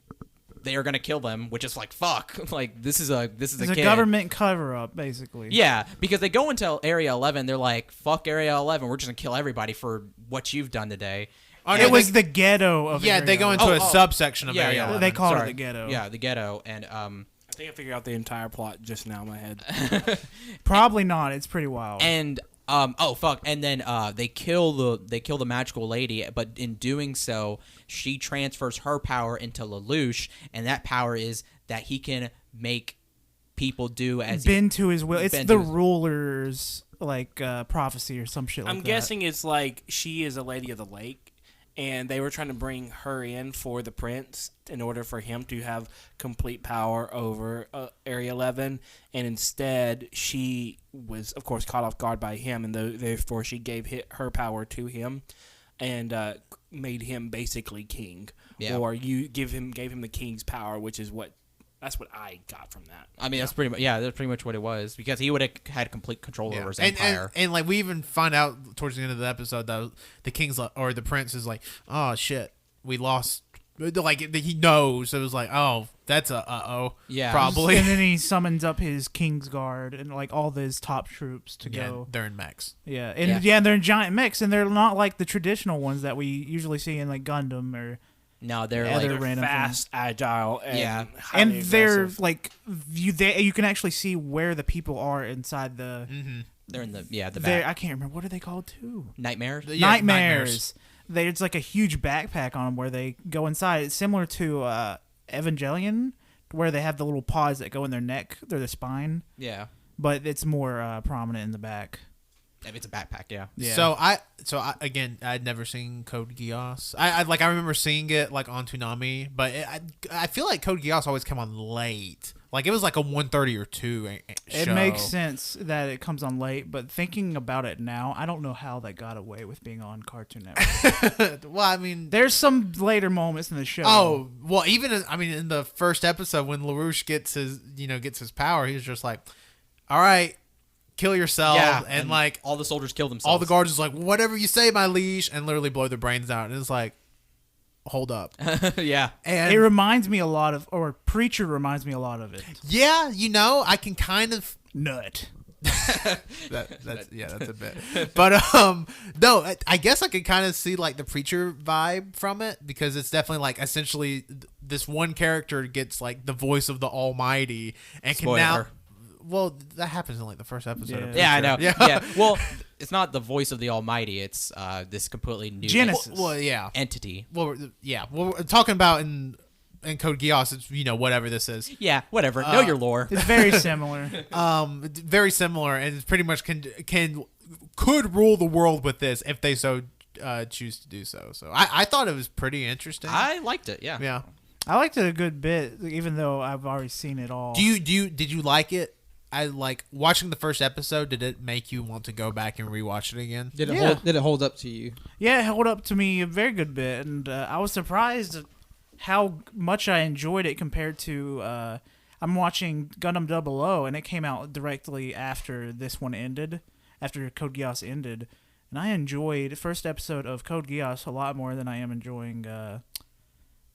are gonna kill them, which is like fuck. Like this is a It's kid. a government cover up, basically. Yeah, because they go into Area 11. They're like, fuck Area 11. We're just gonna kill everybody for what you've done today. Oh, no, It was the ghetto of Yeah, Area they go 11. into a subsection of Yeah, Area yeah. 11. They call it Sorry. the ghetto. Yeah, the ghetto, and I think I figured out the entire plot just now in my head. Probably not. It's pretty wild. and oh fuck, and then they kill the magical lady, but in doing so, she transfers her power into Lelouch, and that power is that he can make people do as bend to his will. It's bend the to his- ruler's prophecy or some shit like I'm that. guessing it's like she is a lady of the lake, and they were trying to bring her in for the prince in order for him to have complete power over Area 11, and instead she was, of course, caught off guard by him, and therefore she gave her power to him, and made him basically king. Yeah. Or you gave him the king's power, which is that's what I got from that. I mean, that's pretty much what it was, because he would have had complete control over his And, empire. and like we even find out towards the end of the episode that the king's or the prince is like, oh shit, we lost. Like he knows. It was like, oh, that's a oh, Yeah. probably. And then he summons up his King's Guard and like all his top troops to Yeah, go. they're in mechs. Yeah, and yeah, they're in giant mechs, and they're not like the traditional ones that we usually see in like Gundam or. No, they're Yeah, like they're They're random fast, agile, and Yeah. highly And they're aggressive. like you can actually see where the people are inside the. they're in the the They're, back. I can't remember what are they called too. Nightmares. Yeah, Nightmares. There's like a huge backpack on them where they go inside. It's similar to Evangelion, where they have the little paws that go in their neck, they're the spine, Yeah, but it's more prominent in the back. if it's a backpack, yeah. Yeah. So I again, I'd never seen Code Geass. I remember seeing it like on Toonami, but I feel like Code Geass always came on late. Like it was like a 1:30 or 2 show. It makes sense that it comes on late, but thinking about it now, I don't know how they got away with being on Cartoon Network. Well, I mean, There's some later moments in the show. oh, well, even in the first episode when LaRouche gets his power, he was just like, all right, kill yourself, Yeah, and like all the soldiers kill themselves. all the guards is like, whatever you say, my liege, and literally blow their brains out, and it's like, hold up. yeah. And It reminds me a lot of, or Preacher reminds me a lot of it. yeah, I can kind of Nut. that's a bit. But no, I guess I could kind of see like the Preacher vibe from it, because it's definitely like essentially this one character gets like the voice of the Almighty and can now. Spoiler. Well, that happens in like the first episode. Of Yeah, I Preacher. know. Yeah. Well, it's not the voice of the Almighty. It's this completely new Genesis. Well, yeah. entity. Well, yeah. Well, we're talking about in Code Geass, it's whatever this is. Yeah, whatever. Know your lore. It's very similar. Very similar, and it's pretty much could rule the world with this if they so choose to do so. So I thought it was pretty interesting. I liked it. Yeah. Yeah. I liked it a good bit, even though I've already seen it all. Did you like it? I like watching the first episode. Did it make you want to go back and rewatch it again? Did it Yeah. hold up to you? Yeah, it held up to me a very good bit, and I was surprised at how much I enjoyed it compared to. I'm watching Gundam 00, and it came out directly after this one ended, after Code Geass ended, and I enjoyed the first episode of Code Geass a lot more than I am enjoying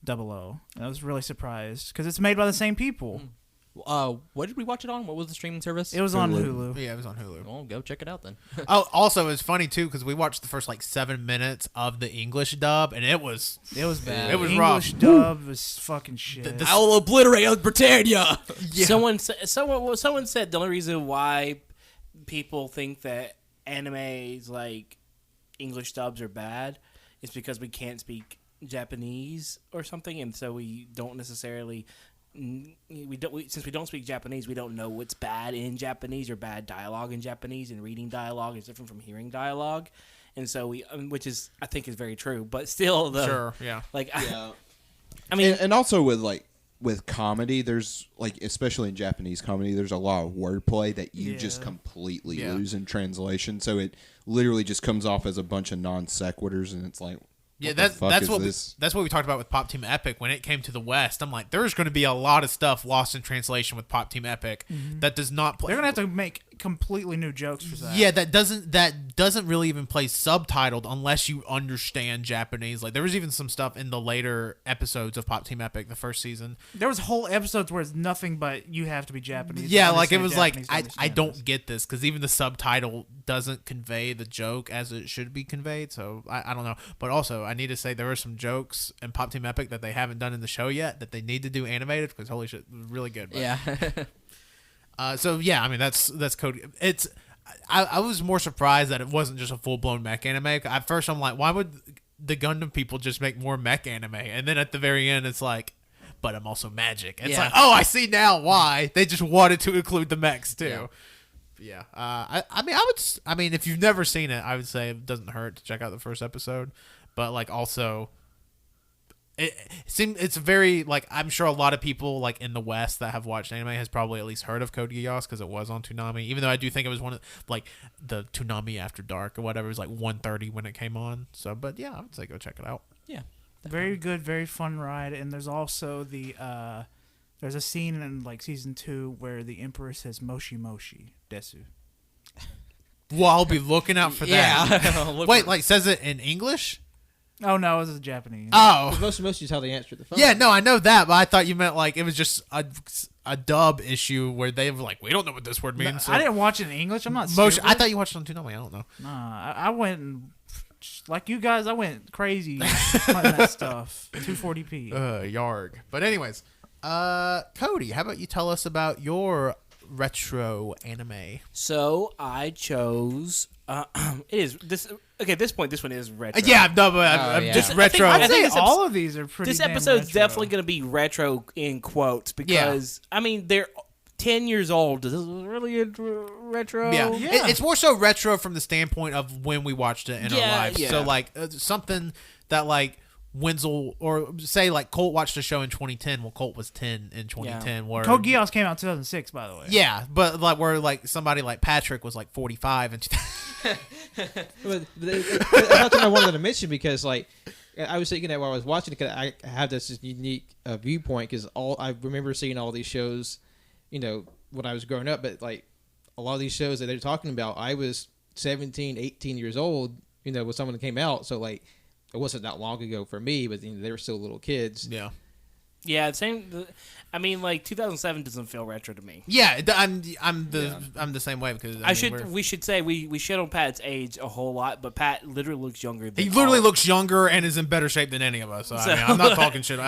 00. And I was really surprised because it's made by the same people. What did we watch it on? What was the streaming service? It was on Hulu. Yeah, it was on Hulu. Well, go check it out then. Oh, also, it's funny too because we watched the first like 7 minutes of the English dub, and it was bad. It was English rough. dub was fucking shit. the- I will obliterate Britannia. yeah. Someone said the only reason why people think that anime's like English dubs are bad is because we can't speak Japanese or something, and so we don't necessarily since we don't speak Japanese, we don't know what's bad in Japanese or bad dialogue in Japanese, and reading dialogue is different from hearing dialogue, and so which is I think is very true, but still Sure, yeah. like Yeah. I mean and also with comedy, there's like, especially in Japanese comedy, there's a lot of wordplay that you just Yeah. completely Yeah. lose in translation. So it literally just comes off as a bunch of non sequiturs, and it's like, Yeah, What the fuck that's is what this? that's what we talked about with Pop Team Epic when it came to the West. I'm like, there's going to be a lot of stuff lost in translation with Pop Team Epic that does not play. They're gonna have to make completely new jokes for that. Yeah, that doesn't really even play subtitled unless you understand Japanese. Like there was even some stuff in the later episodes of Pop Team Epic, the first season. There was whole episodes where it's nothing but you have to be Japanese. Yeah, to like it understand was like Japanese to I understand don't this. get this because even the subtitle doesn't convey the joke as it should be conveyed. So I don't know. But also I need to say there were some jokes in Pop Team Epic that they haven't done in the show yet that they need to do animated because holy shit, it was really good. But, Yeah. so yeah, I mean that's Cody. It's I was more surprised that it wasn't just a full blown mech anime. At first I'm like, why would the Gundam people just make more mech anime? And then at the very end it's like, but I'm also magic. It's Yeah. like, oh, I see now why they just wanted to include the mechs too. Yeah. I mean, if you've never seen it, I would say it doesn't hurt to check out the first episode. But like also. It's very like I'm sure a lot of people like in the West that have watched anime has probably at least heard of Code Geass because it was on Toonami. Even though I do think it was one of like the Toonami After Dark or whatever. It was like 1:30 when it came on. So, but yeah, I would say go check it out. Yeah. Very good, very fun ride. And there's also there's a scene in like season 2 where the Emperor says Moshi Moshi Desu. Well, I'll be looking out for that. Yeah. Look Wait, for- like says it in English? Oh no, it was Japanese. Oh, Most is how they answer the phone. yeah. No, I know that, but I thought you meant like it was just a dub issue where they were like, we don't know what this word means. So I didn't watch it in English. I'm not Motion. stupid. I thought you watched it on Toonami. I don't know. Nah, I went and, like you guys. I went crazy hunting that stuff. 240p. Yarg. But anyways, Cody, how about you tell us about your retro anime? So I chose. It is this. Okay, at this point, this one is retro. Yeah, no, but I'm yeah. just I think- retro. I I'd say this all of these are pretty. This damn episode's retro. definitely going to be retro in quotes because I mean they're 10 years old. Does this really retro? Yeah, Yeah. It's more so retro from the standpoint of when we watched it in our Yeah, lives. yeah. So like something that like Wenzel or say like Colt watched a show in 2010. Well, Colt was 10 in 2010. Where Code Geass came out 2006, by the way. yeah, but like where like somebody like Patrick was like 45 and But that's what I wanted to mention because, like, I was thinking that while I was watching it, because I have this unique viewpoint because I remember seeing all these shows, you know, when I was growing up. But like a lot of these shows that they're talking about, I was 17, 18 years old, you know, when someone came out. So like, it wasn't that long ago for me, but you know, they were still little kids. yeah. Yeah, same. I mean, like 2007 doesn't feel retro to me. Yeah, I'm the same way because I mean, We should say we shit on Pat's age a whole lot, but Pat literally looks younger. Than he literally all- looks younger and is in better shape than any of us. So, I mean, I'm not talking shit.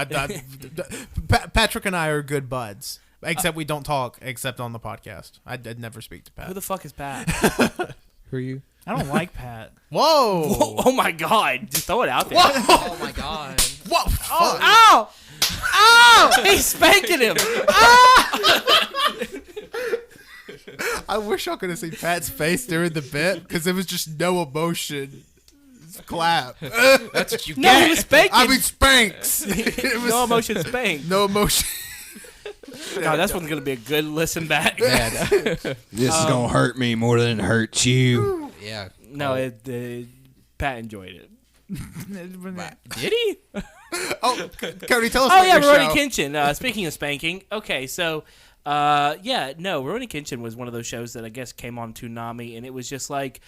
Patrick and I are good buds, except we don't talk except on the podcast. I'd never speak to Pat. Who the fuck is Pat? Who are you? I don't like Pat. Whoa! Oh my god! Just throw it out there. Oh my god. Whoa! Ow! Ow! He's spanking him. I wish I could have seen Pat's face during the bit because there was just no emotion. Clap. That's what you No, he was spanking. I mean, spanks. It was no emotion spank. no emotion. No, that's one's gonna be a good listen back. This is gonna hurt me more than it hurts you. Yeah. No, Pat enjoyed it. Did he? Oh, Cody, tell us Oh about yeah, your Rurouni show. Kenshin. Speaking of spanking, okay, so Rurouni Kenshin was one of those shows that I guess came on Toonami, and it was just like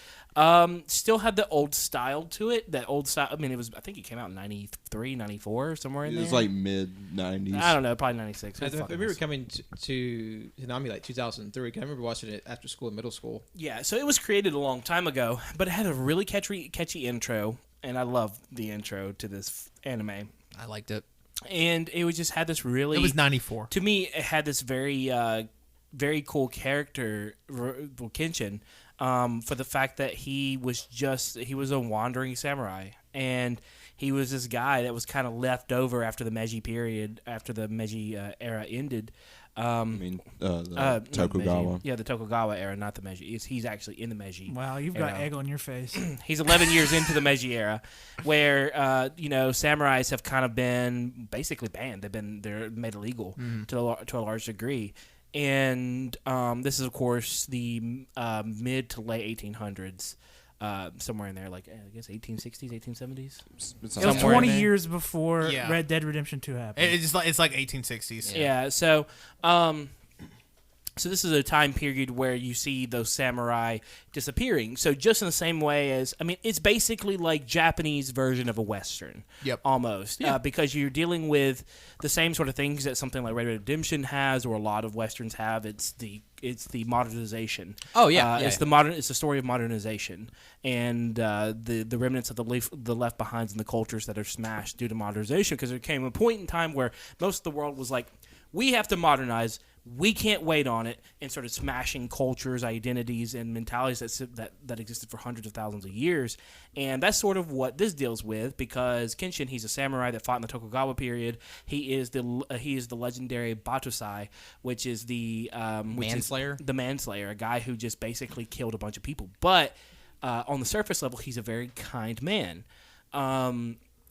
still had the old style to it. That old style. I mean, I think it came out in 93, 94, somewhere in It there. was like mid '90s. I don't know, probably 96. I remember coming to Toonami like 2003. 'Cause I remember watching it after school in middle school. Yeah, so it was created a long time ago, but it had a really catchy intro, and I love the intro to this anime. I liked it. And it was just had this really. It was 94. To me, it had this very, very cool character, Kenshin, for the fact that he was a wandering samurai, and he was this guy that was kind of left over after the Meiji period, after the Meiji era ended. I mean, the Not the Tokugawa. Meiji. Yeah, the Tokugawa era, not the Meiji. He's actually in the Meiji. Wow, you've got era. egg on your face. He's 11 years into the Meiji era, where samurais have kind of been basically banned. They're made illegal to a large degree, and this is of course the mid to late 1800s. somewhere in there, like I guess 1860s, 1870s. It's It was Somewhere 20 in there. years before Yeah. Red Dead Redemption 2 happened. It's like 1860s. Yeah. So, so this is a time period where you see those samurai disappearing. So just in the same way as, I mean, it's basically like Japanese version of a Western. Yep. Almost. Because you're dealing with the same sort of things that something like Red Dead Redemption has, or a lot of Westerns have. It's the modernization. Oh, yeah, It's the story of modernization, and the remnants of the left behinds and the cultures that are smashed due to modernization. Because there came a point in time where most of the world was like, we have to modernize. We can't wait on it, and started smashing cultures, identities, and mentalities that existed for hundreds of thousands of years. And that's sort of what this deals with, because Kenshin, he's a samurai that fought in the Tokugawa period. He is the legendary Batusai, which is the Manslayer? the manslayer, a guy who just basically killed a bunch of people. But on the surface level, he's a very kind man.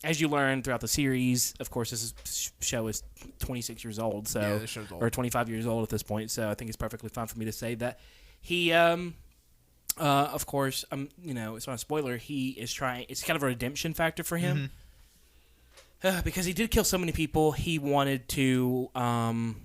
As you learn throughout the series, of course, this show is 26 years old, so Yeah, this show's old. or 25 years old at this point. So I think it's perfectly fine for me to say that he, of course, it's not a spoiler. He is trying. It's kind of a redemption factor for him because he did kill so many people. He wanted to.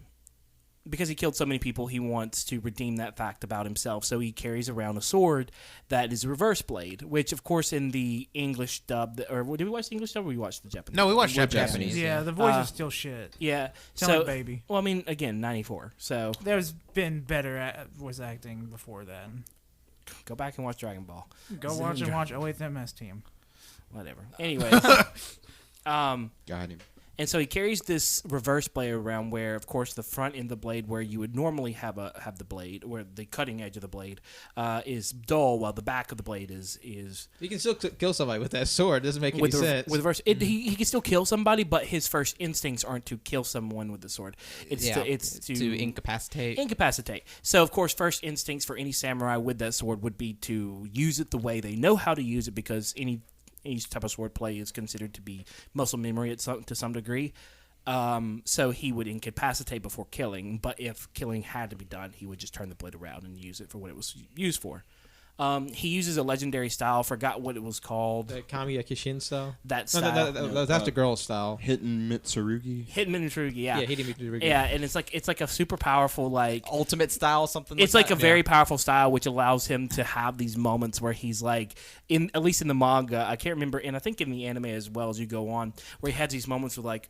Because he killed so many people, he wants to redeem that fact about himself. So he carries around a sword that is a reverse blade, which, of course, in the English dub, or did we watch the English dub or we watched the Japanese? No, we watched Japanese. Japanese. yeah, the voice is still shit. Yeah. Sound like Baby. Well, I mean, again, 94. So There's been better voice acting before then. go back and watch Dragon Ball. Go watch 08th MS Team. Whatever. Anyways. Got him. And so he carries this reverse blade around where, of course, the front end of the blade where you would normally have the blade, where the cutting edge of the blade is dull, while the back of the blade is You can still kill somebody with that sword. It doesn't make any with sense. with reverse. He can still kill somebody, but his first instincts aren't to kill someone with the sword. It's to incapacitate. Incapacitate. So, of course, first instincts for any samurai with that sword would be to use it the way they know how to use it, because any type of sword play is considered to be muscle memory to some degree. So he would incapacitate before killing, but if killing had to be done, he would just turn the blade around and use it for what it was used for. He uses a legendary style, forgot what it was called. The Kamiya Kishin style? That style. That's the girl style. Hitten Mitsurugi. Hidden Mitsurugi, yeah. Yeah, Hidden Mitsurugi. Yeah, and it's like a super powerful, like, Ultimate style, something it's like like that. a very powerful style, which allows him to have these moments where he's like, at least in the manga, I can't remember, and I think in the anime as well as you go on, where he has these moments where like,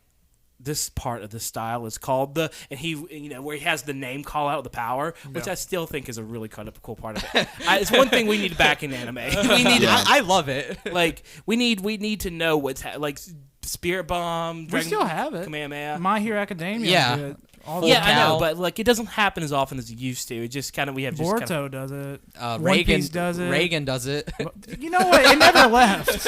this part of the style is called where he has the name call out of the power, which I still think is a really kind of cool part of it. It's one thing we need back in anime. We need I love it. like we need to know what's like Spirit Bomb. We still have it. Kamehameha. My Hero Academia. Yeah. did all Full Yeah, that. I know, Cow. but like it doesn't happen as often as it used to. It just kind of we have just kind Boruto does it. One Reagan Piece does it. Reagan does it. You know what? It never left.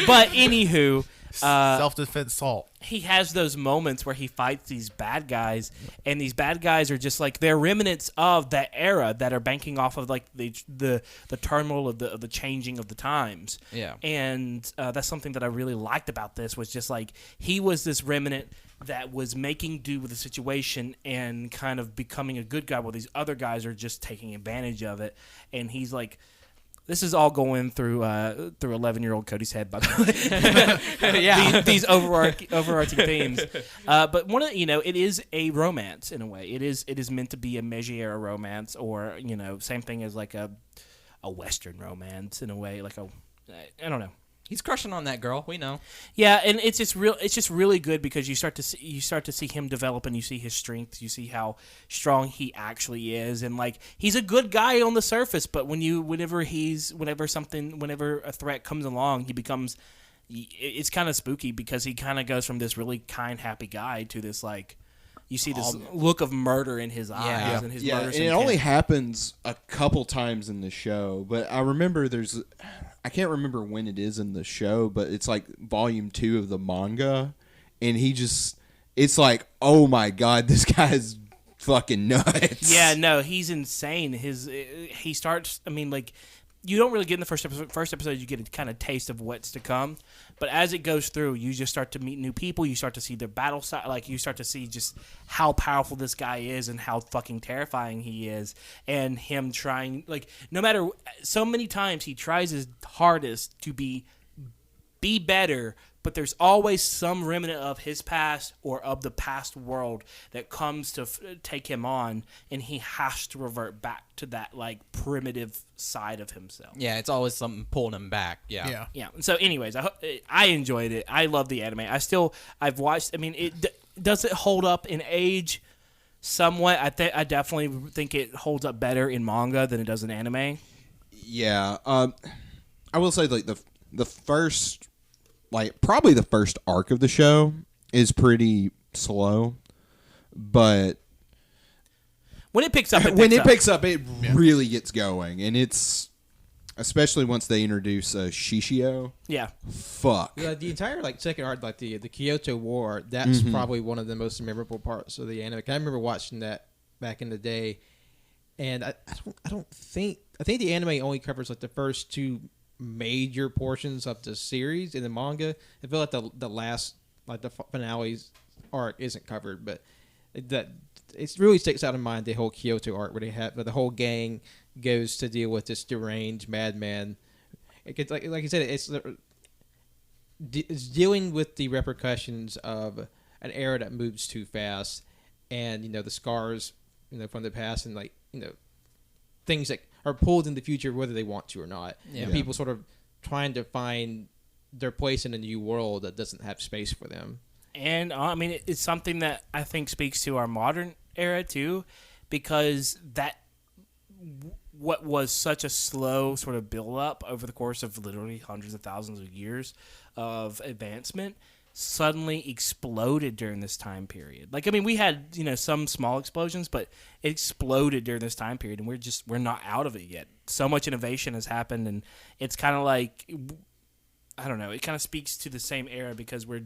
But anywho, Self-defense salt. he has those moments where he fights these bad guys, and these bad guys are just like they're remnants of that era that are banking off of like the turmoil of the changing of the times. Yeah. And that's something that I really liked about this was just like he was this remnant that was making do with the situation and kind of becoming a good guy, while these other guys are just taking advantage of it. And he's like. This is all going through 11-year-old Cody's head, by the way. Yeah. these overarching themes. But one of it is a romance in a way. It is meant to be a Meiji-era romance, or same thing as like a Western romance in a way. Like I don't know. He's crushing on that girl. We know. Yeah, and it's just really good because you start to see him develop, and you see his strength, you see how strong he actually is, and like he's a good guy on the surface, but whenever a threat comes along, he becomes it's kind of spooky because he kind of goes from this really kind, happy guy to this like you see this look of murder in his eyes and his Yeah, murderous and it intent. only happens a couple times in the show, but I remember I can't remember when it is in the show, but it's like volume 2 of the manga, and it's like, oh my god, this guy's fucking nuts. Yeah, no, he's insane. He starts. I mean, like you don't really get in the first episode. First episode, you get a kind of taste of what's to come. But as it goes through, you just start to meet new people. You start to see their battle side. Like, you start to see just how powerful this guy is and how fucking terrifying he is. And him trying, like, no matter, so many times he tries his hardest to be better, but there's always some remnant of his past or of the past world that comes to take him on, and he has to revert back to that, like, primitive side of himself. Yeah, it's always something pulling him back. Yeah. Yeah. So, anyways, I enjoyed it. I love the anime. I've watched. I mean, does it hold up in age? Somewhat. I definitely think it holds up better in manga than it does in anime. Yeah. I will say, like, the first, like, probably the first arc of the show is pretty slow, but when it picks up, it really gets going, and it's especially once they introduce Shishio. Yeah. Fuck. Yeah, the entire like second arc, like the Kyoto War, that's probably one of the most memorable parts of the anime. I remember watching that back in the day, and I think the anime only covers like the first two major portions of the series. In the manga, I feel like the last, like the finale's arc isn't covered, but that it really sticks out in mind, the whole Kyoto arc, where the whole gang goes to deal with this deranged madman. It gets, like you said, it's dealing with the repercussions of an era that moves too fast, and the scars from the past, and things that are pulled in the future whether they want to or not. Yeah. And people sort of trying to find their place in a new world that doesn't have space for them. And I mean, it's something that I think speaks to our modern era too, because what was such a slow sort of build up over the course of literally hundreds of thousands of years of advancement suddenly exploded during this time period. Like, I mean, we had some small explosions, but it exploded during this time period, and we're not out of it yet. So much innovation has happened, and it's kind of like, I don't know, it kind of speaks to the same era, because we're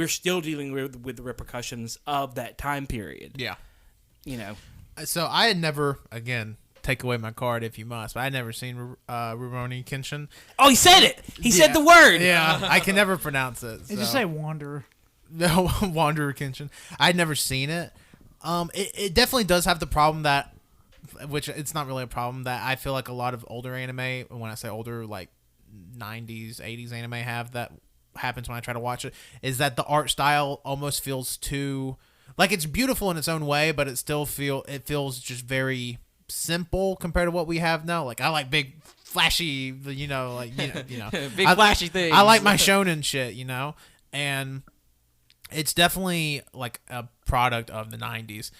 still dealing with the repercussions of that time period. Yeah. So I had never, again, take away my card if you must, but I had never seen Rurouni Kenshin. Oh, he said it! He said the word! Yeah, I can never pronounce it. It just say Wanderer. No, Wanderer Kenshin. I'd never seen it. It definitely does have the problem that, which it's not really a problem, that I feel like a lot of older anime, when I say older, like 90s, 80s anime have, that happens when I try to watch it, is that the art style almost feels too, like, it's beautiful in its own way, but it feels just very simple compared to what we have now. Like, I like big flashy, big flashy things. I like my shonen shit, and it's definitely like a product of the 90s,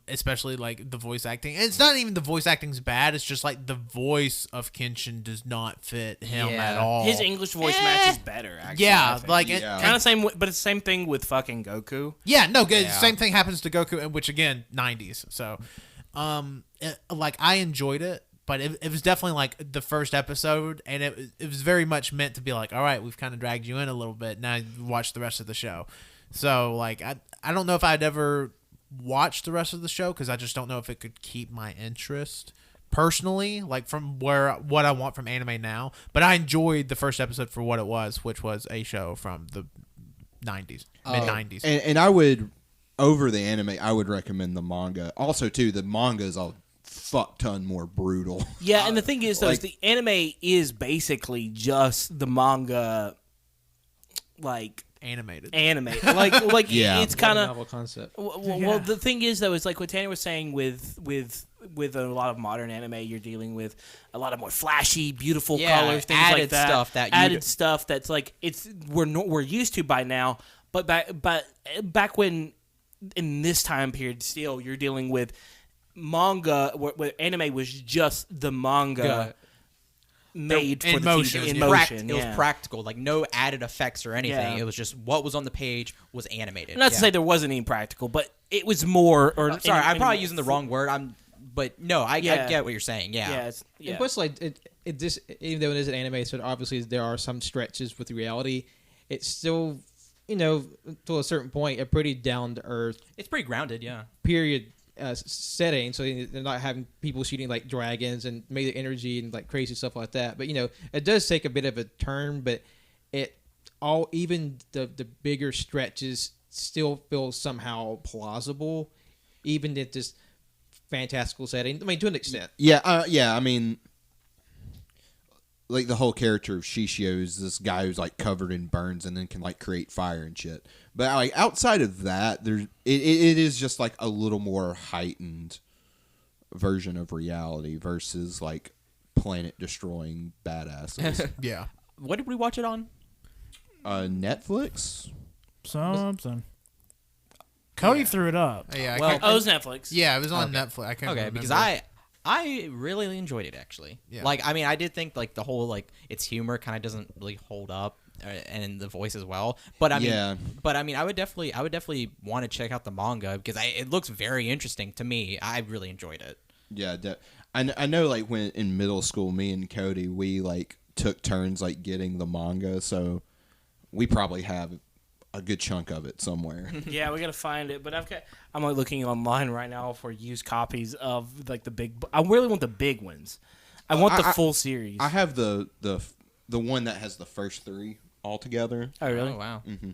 especially like the voice acting. And it's not even the voice acting's bad, it's just like the voice of Kenshin does not fit him at all. His English voice match is better, actually. Yeah, like kind of same, but it's the same thing with fucking Goku. Yeah, no, same thing happens to Goku, which again, 90s. So, like, I enjoyed it, but it was definitely like the first episode, and it was very much meant to be like, all right, we've kind of dragged you in a little bit, now watch the rest of the show. So, like, I don't know if I'd ever watch the rest of the show, because I just don't know if it could keep my interest personally, like from what I want from anime now. But I enjoyed the first episode for what it was, which was a show from the 90s, mid-90s. And I would, over the anime, I would recommend the manga. Also, too, the manga is a fuck ton more brutal. Yeah, and the thing is, though, is the anime is basically just the manga, like, animated. Like yeah. it's kind of novel concept. Well, the thing is, though, is like what Tanner was saying with a lot of modern anime, you're dealing with a lot of more flashy, beautiful colors, things added like that. Stuff stuff that's like we're used to by now. But back when, in this time period, still you're dealing with manga, where anime was just the manga. Made for motion. In motion. It was practical, like no added effects or anything. Yeah. It was just what was on the page was animated. Not to say there wasn't any practical, but it was more. Or sorry, I'm probably using the wrong word. But no, I get what you're saying. Yeah. Yeah. And plus, like it just, even though it is an anime, so obviously there are some stretches with reality. It's still, to a certain point, a pretty down to earth. It's pretty grounded. Yeah. Period setting, so they're not having people shooting like dragons and made energy and like crazy stuff like that. But it does take a bit of a turn, but even the bigger stretches still feel somehow plausible, even in this fantastical setting. I mean, to an extent. Yeah. I mean, like the whole character of Shishio is this guy who's like covered in burns and then can like create fire and shit. But like outside of that, it is just like a little more heightened version of reality versus like planet destroying badasses. Yeah. What did we watch it on? Netflix. Something. Cody threw it up. Yeah. Well, Oh, it was Netflix. yeah, it was on Okay. Netflix. I can't Okay, remember. because I really enjoyed it actually. Yeah. Like, I mean, I did think like the whole like its humor kind of doesn't really hold up, and the voice as well. But I mean, Yeah. I would definitely want to check out the manga because it looks very interesting to me. I really enjoyed it. Yeah. I know. Like when in middle school, me and Cody, we like took turns like getting the manga, so we probably have a good chunk of it somewhere. Yeah, we gotta find it. But I'm like looking online right now for used copies of like the big. I really want the big ones. I want the full series. I have the one that has the first 3 all together. oh really? Oh wow, Mm-hmm.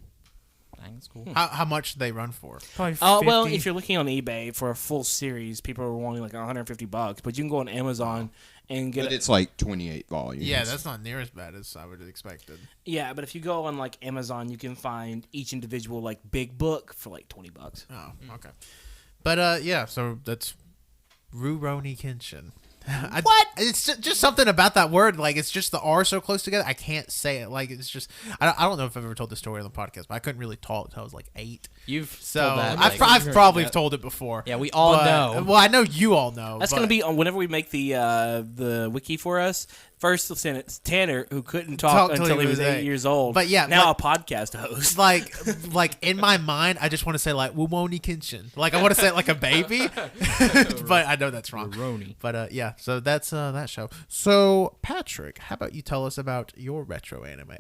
dang, that's cool. How much do they run for? Probably 50. Well, if you're looking on eBay for a full series, people are wanting like $150, but you can go on Amazon and get But it. it's like 28 volumes. Yeah, that's not near as bad as I would have expected. Yeah, but if you go on like Amazon, you can find each individual like big book for like $20. Oh, okay. But yeah, so that's Rurouni Kenshin. What? It's just something about that word. Like, it's just the R so close together. I can't say it. Like, it's just. I don't know if I've ever told this story on the podcast, but I couldn't really talk until I was like 8. You've So told that, I've, like- I've probably told it before. Yeah, we all know. Well, I know you all know. That's but- gonna be on whenever we make the wiki for us. First, we'll send it Tanner, who couldn't Talk talk till until he he was was 8 8. years old. But yeah, now like- a podcast host. like in my mind, I just want to say like Rurouni Kenshin. Like I want to say it like a baby, but I know that's wrong. Rurouni. But yeah, so that's that show. So Patrick, how about you tell us about your retro anime?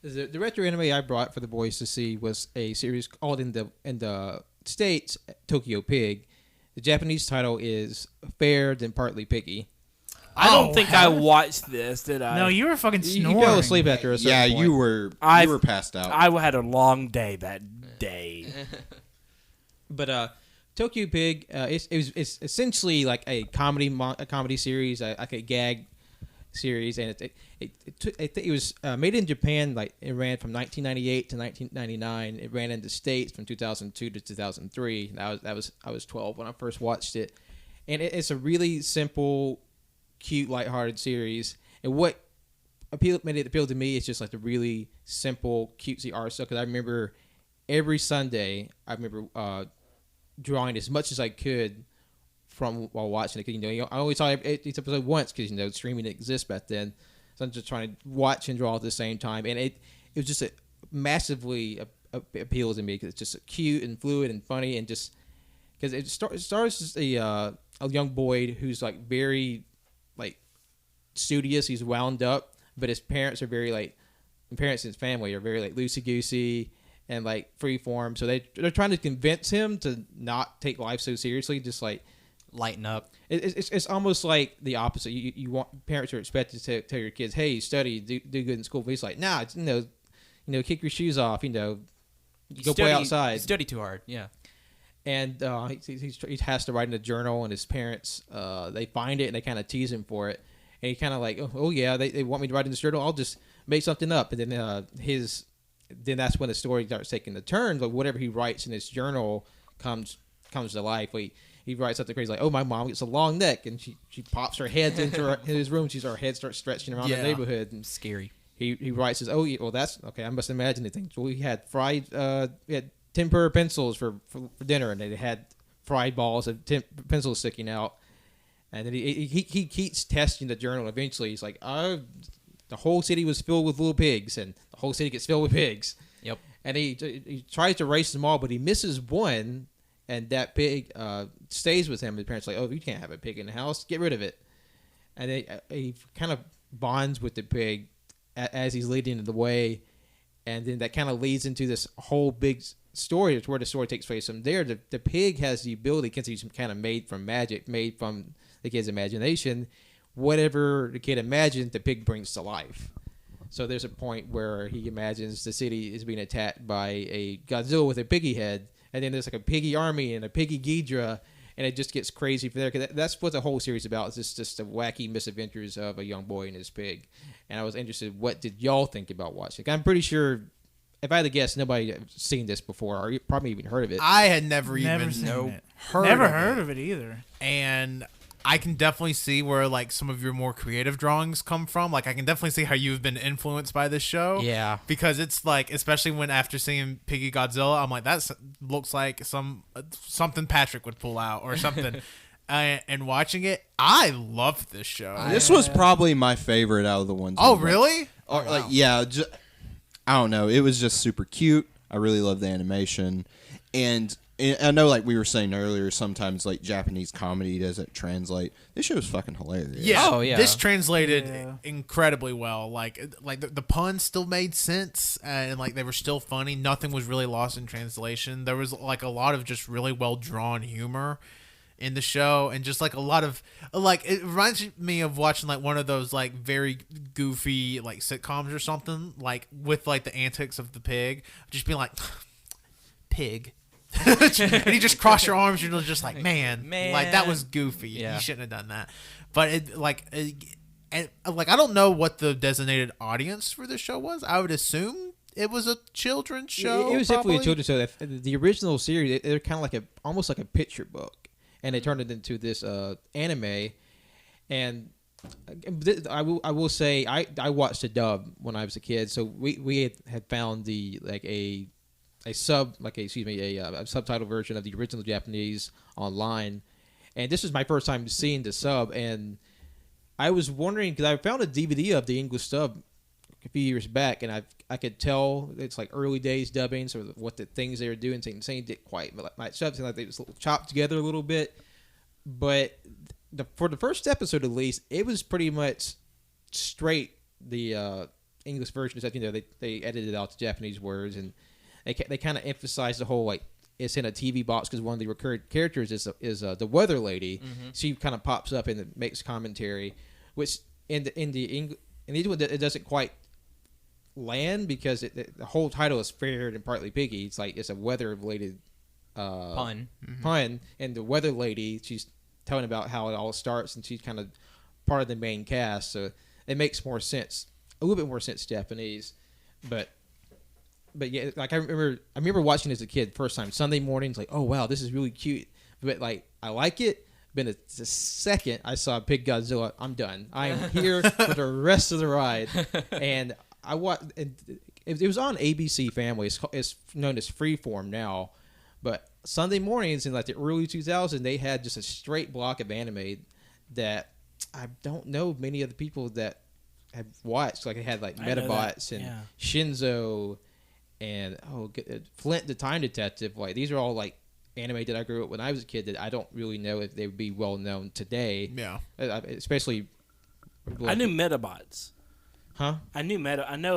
The retro anime I brought for the boys to see was a series called in the States Tokyo Pig. The Japanese title is Fair Then Partly Piggy. I don't Oh, think I watched this, did I? No, you were fucking You snoring. fell asleep after a certain Yeah, point. you were passed out. I had a long day that day. But Tokyo Pig, it's essentially like a comedy series, like a gag series, and it was made in Japan. Like it ran from 1998 to 1999. It ran in the States from 2002 to 2003. I was 12 when I first watched it, and it's a really simple, cute, lighthearted series. And what made it appeal to me is just like the really simple, cutesy art stuff. Because I remember every Sunday, drawing as much as I could from while watching it. I only saw each episode once because streaming didn't exist back then. So I'm just trying to watch and draw at the same time, and it was just a massively appeals to me because it's just cute and fluid and funny, and just because it stars as a young boy who's like very like studious. He's wound up, but his parents are very like parents and his family are very like loosey goosey and like free form. So they're trying to convince him to not take life so seriously, just like Lighten up. it's almost like the opposite. You want parents are expected to tell your kids, hey, study, do good in school. But he's like, nah, kick your shoes off, go play outside. Study too hard. Yeah. And he has to write in a journal, and his parents they find it and they kind of tease him for it. And he kind of like, oh yeah, they want me to write in this journal. I'll just make something up. And then then that's when the story starts taking the turn. Like whatever he writes in his journal comes to life. He writes something crazy like, oh, my mom gets a long neck, and she pops her head into his room. Her head starts stretching around the neighborhood. And Scary. he writes, says, oh, yeah, well, that's okay. I must imagine the things. Well, we had we had tempera pencils for dinner, and they had fried balls of pencils sticking out. And then he keeps testing the journal. Eventually, he's like, the whole city was filled with little pigs, and the whole city gets filled with pigs. Yep. And he tries to erase them all, but he misses one, and that pig stays with him. His parents are like, oh, you can't have a pig in the house. Get rid of it. And he kind of bonds with the pig as he's leading the way, and then that kind of leads into this whole big story, it's where the story takes place. From there, the pig has the ability, because he's kind of made from magic, made from the kid's imagination. Whatever the kid imagines, the pig brings to life. So there's a point where he imagines the city is being attacked by a Godzilla with a piggy head, and then there's like a piggy army and a piggy Ghidra, and it just gets crazy from there. Cause that's what the whole series is about. It's just the wacky misadventures of a young boy and his pig. And I was interested, what did y'all think about watching? I'm pretty sure, if I had to guess, nobody had seen this before or probably even heard of it. I had never Never even seen it. heard Never of heard it. of it either. And I can definitely see where like some of your more creative drawings come from. Like I can definitely see how you've been influenced by this show. Yeah. Because it's like, especially when after seeing Piggy Godzilla, I'm like, that looks like something Patrick would pull out or something. And watching it, I loved this show. This was probably my favorite out of the ones. Oh, we watched. really? Or, like, yeah, I don't know. It was just super cute. I really love the animation, and I know, like we were saying earlier, sometimes like Japanese comedy doesn't translate. This show is fucking hilarious. Yeah. Oh, yeah. This translated incredibly well. Like the puns still made sense, and like they were still funny. Nothing was really lost in translation. There was like a lot of just really well drawn humor in the show, and just like a lot of like, it reminds me of watching like one of those like very goofy like sitcoms or something, like with like the antics of the pig, just being like, pig. And you just cross your arms and you're just like, man, like that was goofy. Yeah. You shouldn't have done that. But and like I don't know what the designated audience for this show was. I would assume it was a children's show. It was definitely a probably. children's show. The original series, they're kind of like almost like a picture book, and they turned it into this anime. And I will say I watched the dub when I was a kid, so we had found a subtitle version of the original Japanese online, and this was my first time seeing the sub, and I was wondering because I found a DVD of the English sub a few years back, and I could tell it's like early days dubbing, so what the things they were doing, saying didn't quite match up, like they was chopped together a little bit, but for the first episode at least, it was pretty much straight the English version, except they edited out the Japanese words, and they kind of emphasize the whole like it's in a TV box because one of the recurring characters is the weather lady. Mm-hmm. She kind of pops up and makes commentary, which in the one it doesn't quite land because the whole title is fair and partly piggy. It's like it's a weather related pun, and the weather lady, she's telling about how it all starts, and she's kind of part of the main cast, so it makes more sense, a little bit more sense Japanese, but yeah, like I remember watching it as a kid first time Sunday mornings, like, oh wow, this is really cute, but like I like it. But the second I saw Pig Godzilla, I'm done. I am here for the rest of the ride. And I watched. It was on ABC Family. It's known as Freeform now, but Sunday mornings in like the early 2000s, they had just a straight block of anime that I don't know many of the people that have watched. Like it had like Metabots and Shinzo. And Flint the Time Detective, like these are all like anime that I grew up when I was a kid that I don't really know if they would be well known today. Yeah, especially. I knew Metabots. Huh? I know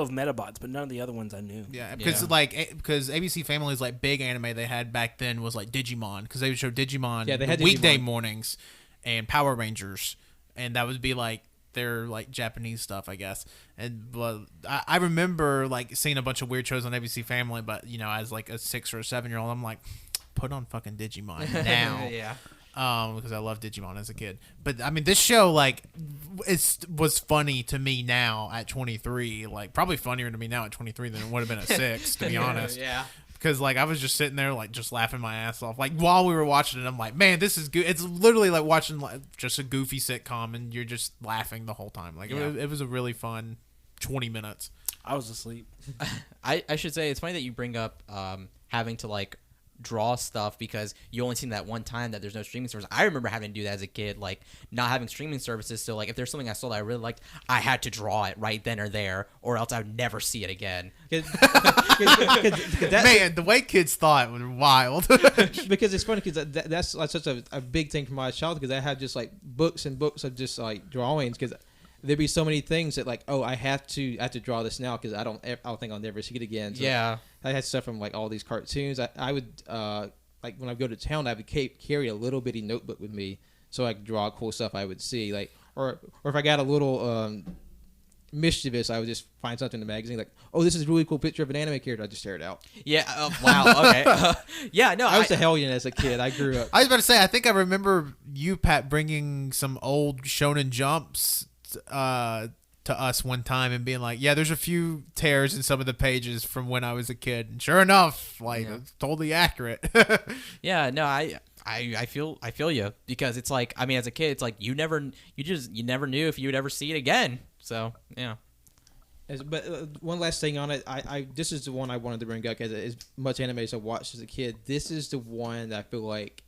of Metabots, but none of the other ones I knew. Yeah, because because ABC Family's like big anime they had back then was like Digimon, because they would show Digimon they had weekday Digimon. Mornings, and Power Rangers, and that would be like their like Japanese stuff, I guess. And I remember like seeing a bunch of weird shows on ABC Family, but as like a 6 or a 7-year-old, I'm like, put on fucking Digimon now. Yeah. Because I loved Digimon as a kid. But I mean, this show like was funny to me now at 23, like probably funnier to me now at 23 than it would have been at 6, to be honest. Yeah. Because like I was just sitting there like just laughing my ass off. Like while we were watching it, I'm like, man, this is good. It's literally like watching like just a goofy sitcom, and you're just laughing the whole time. Like it was a really fun 20 minutes. I was asleep. I should say it's funny that you bring up having to like draw stuff because you only seen that one time that there's no streaming service. I remember having to do that as a kid, like not having streaming services. So like if there's something I saw that I really liked, I had to draw it right then or there, or else I would never see it again. Man, the way kids thought was wild. Because it's funny because that's like such a big thing from my childhood, because I had just like books and books of just like drawings, because there'd be so many things that like, oh, I have to draw this now because I don't think I'll never see it again. So Yeah. I had stuff from like all these cartoons. I would like when I go to town, I would carry a little bitty notebook with me so I could draw cool stuff I would see. Like or if I got a little mischievous, I would just find something in the magazine like, oh, this is a really cool picture of an anime character. I just tear it out. Yeah. Wow. Okay. Yeah. No. I was a hellion as a kid. I grew up. I was about to say, I think I remember you, Pat, bringing some old Shonen Jumps to us one time and being like, yeah, there's a few tears in some of the pages from when I was a kid. And sure enough, like, it's totally accurate. Yeah. No. I feel you, because it's like, I mean, as a kid, it's like you never knew if you would ever see it again. So yeah. But one last thing on it, I this is the one I wanted to bring up because as much anime as I watched as a kid, this is the one that I feel like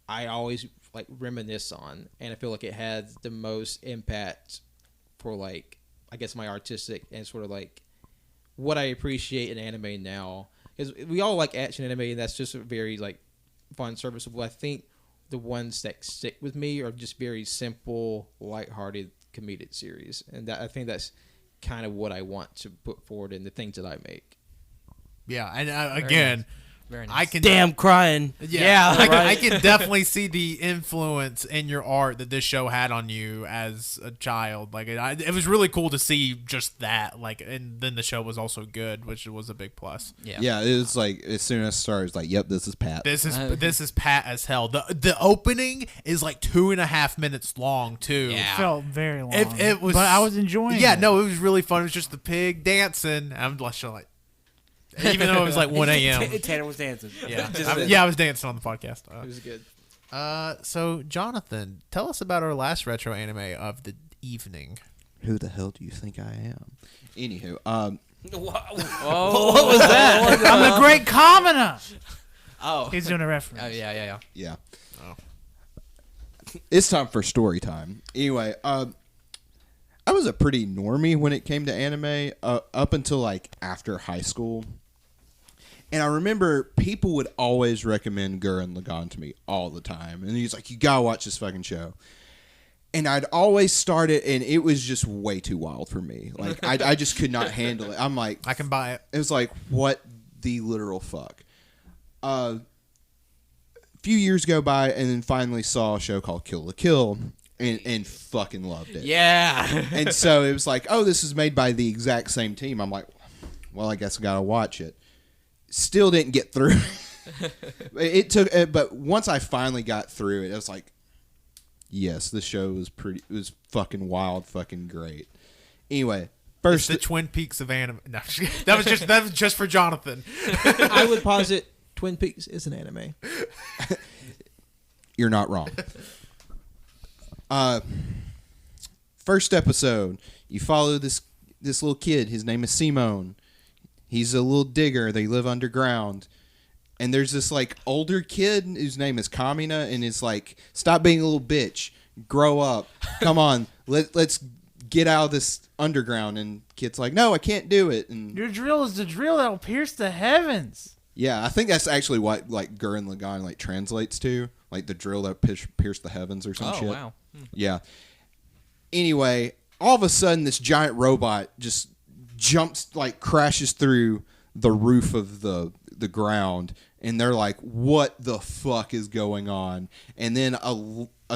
I always like reminisce on, and I feel like it had the most impact for like, I guess, my artistic and sort of like what I appreciate in anime now. Because we all like action anime, and that's just a very like fun, serviceable. I think the ones that stick with me are just very simple, lighthearted, comedic series, and I think that's kind of what I want to put forward in the things that I make. Yeah, and again, Very nice. I can Damn crying. Yeah, right. I can definitely see the influence in your art that this show had on you as a child. Like, it was really cool to see just that. Like, and then the show was also good, which was a big plus. Yeah. Yeah, it was like as soon as it started, it's like, yep, this is Pat. This is Pat as hell. The opening is like 2.5 minutes long too. Yeah. Felt very long. It was, but I was enjoying. Yeah, it. no, it was really fun. It was just the pig dancing. I'm like, even though it was like 1 a.m. Tanner was dancing. Yeah, Just I was dancing on the podcast. It was good. So Jonathan, tell us about our last retro anime of the evening. Who the hell do you think I am? Anywho, What was that? I'm the great commoner. Oh. He's doing a reference. Oh yeah. yeah. It's time for story time. Anyway, I was a pretty normie when it came to anime up until like after high school. And I remember people would always recommend Gurren Lagann to me all the time. And he's like, you gotta watch this fucking show. And I'd always start it, and it was just way too wild for me. Like, I just could not handle it. I'm like... I can buy it. It was like, what the literal fuck? A few years go by, and then finally saw a show called Kill la Kill, and fucking loved it. Yeah. And so it was like, oh, this is made by the exact same team. I'm like, well, I guess I gotta watch it. Still didn't get through. It took, but once I finally got through it, I was like, yes, this show was it was fucking wild, fucking great. Anyway, It's the Twin Peaks of anime. No, that was just for Jonathan. I would posit Twin Peaks is an anime. You're not wrong. First episode, you follow this little kid. His name is Simone. He's a little digger. They live underground. And there's this like older kid whose name is Kamina, and is like, stop being a little bitch. Grow up. Come on. Let's get out of this underground. And kid's like, no, I can't do it. And Your drill is the drill that'll pierce the heavens. yeah, I think that's actually what like Gurren Lagann like translates to, like the drill that pierced the heavens or some shit. Oh wow. Yeah. Anyway, all of a sudden, this giant robot just jumps, like crashes through the roof of the ground, and they're like, "What the fuck is going on?" And then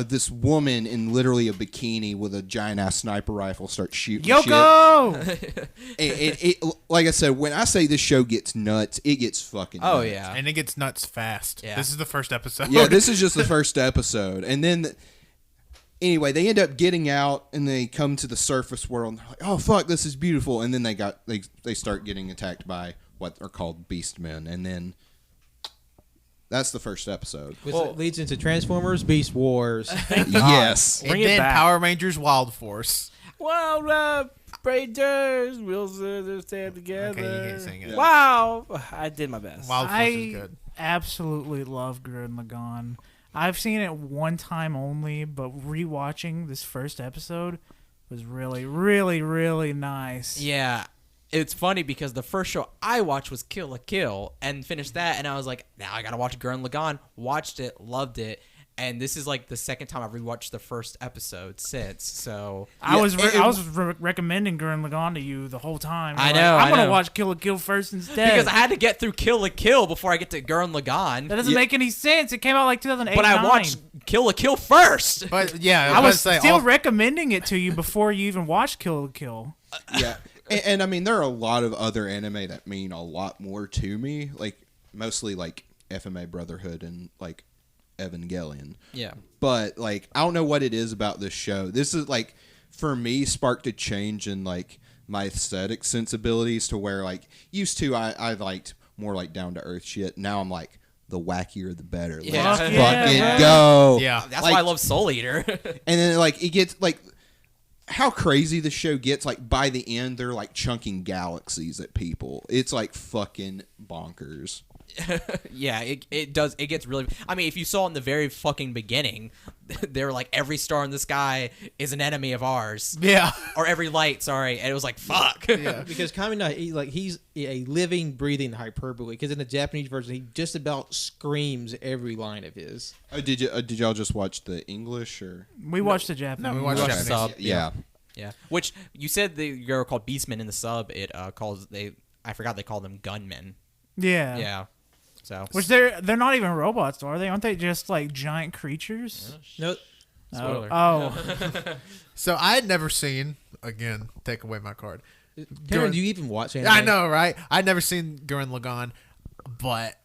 this woman in literally a bikini with a giant ass sniper rifle starts shooting Yoko! shit. It like I said, when I say this show gets nuts, it gets fucking Oh nuts. yeah. And it gets nuts fast. Yeah. This is the first episode. Yeah, this is just the first episode. And then, anyway, they end up getting out, and they come to the surface world, and they're like, oh, fuck, this is beautiful. And then they start getting attacked by what are called beast men. And then that's the first episode. Which leads into Transformers, Beast Wars. Yes. And Bring it then back. Power Rangers Wild Force. Wow, Rangers, we'll stand together. Okay, you can't sing it. Wow, I did my best. Wild Force is I good. absolutely love Gurren Lagann. I've seen it one time only, but rewatching this first episode was really, really, really nice. Yeah. It's funny because the first show I watched was Kill la Kill, and finished that, and I was like, now I gotta watch Gurren Lagann. Watched it, loved it, and this is like the second time I've rewatched the first episode since. So I was recommending Gurren Lagann to you the whole time. I You're know, like, I'm I gonna know. watch Kill la Kill first instead because I had to get through Kill la Kill before I get to Gurren Lagann. that doesn't make any sense. It came out like 2008. But I watched Kill la Kill first. But yeah, I was about to say, still all- recommending it to you before you even watched Kill la Kill. Yeah, and I mean there are a lot of other anime that mean a lot more to me, like mostly like FMA Brotherhood and like Evangelion. Yeah. But like I don't know what it is about this show. This is like for me sparked a change in like my aesthetic sensibilities to where like used to I liked more like down to earth shit. Now I'm like the wackier the better. Yeah. Let's Fuck yeah, fucking bro. go. Yeah. That's Like- why I love Soul Eater. And then like it gets like how crazy the show gets, like by the end they're like chunking galaxies at people. It's like fucking bonkers. Yeah, it does. It gets really. I mean, if you saw in the very fucking beginning, they were like every star in the sky is an enemy of ours, yeah. or every light. Sorry, and it was like fuck. Yeah. Because Kamina, he's a living, breathing hyperbole. Because in the Japanese version, he just about screams every line of his. Oh, did y'all just watch the English or? We watched the Japanese. No, we watched watched Japanese. sub. Yeah. Yeah, which you said they were called beastmen in the sub. It I forgot they call them gunmen. Yeah. Yeah, so Which they're not even robots, are they? Aren't they just like giant creatures? No, Spoiler. Oh. So I had never seen, again, take away my card. Cameron, do you even watch anime? I know, right? I'd never seen Gurren Lagann, but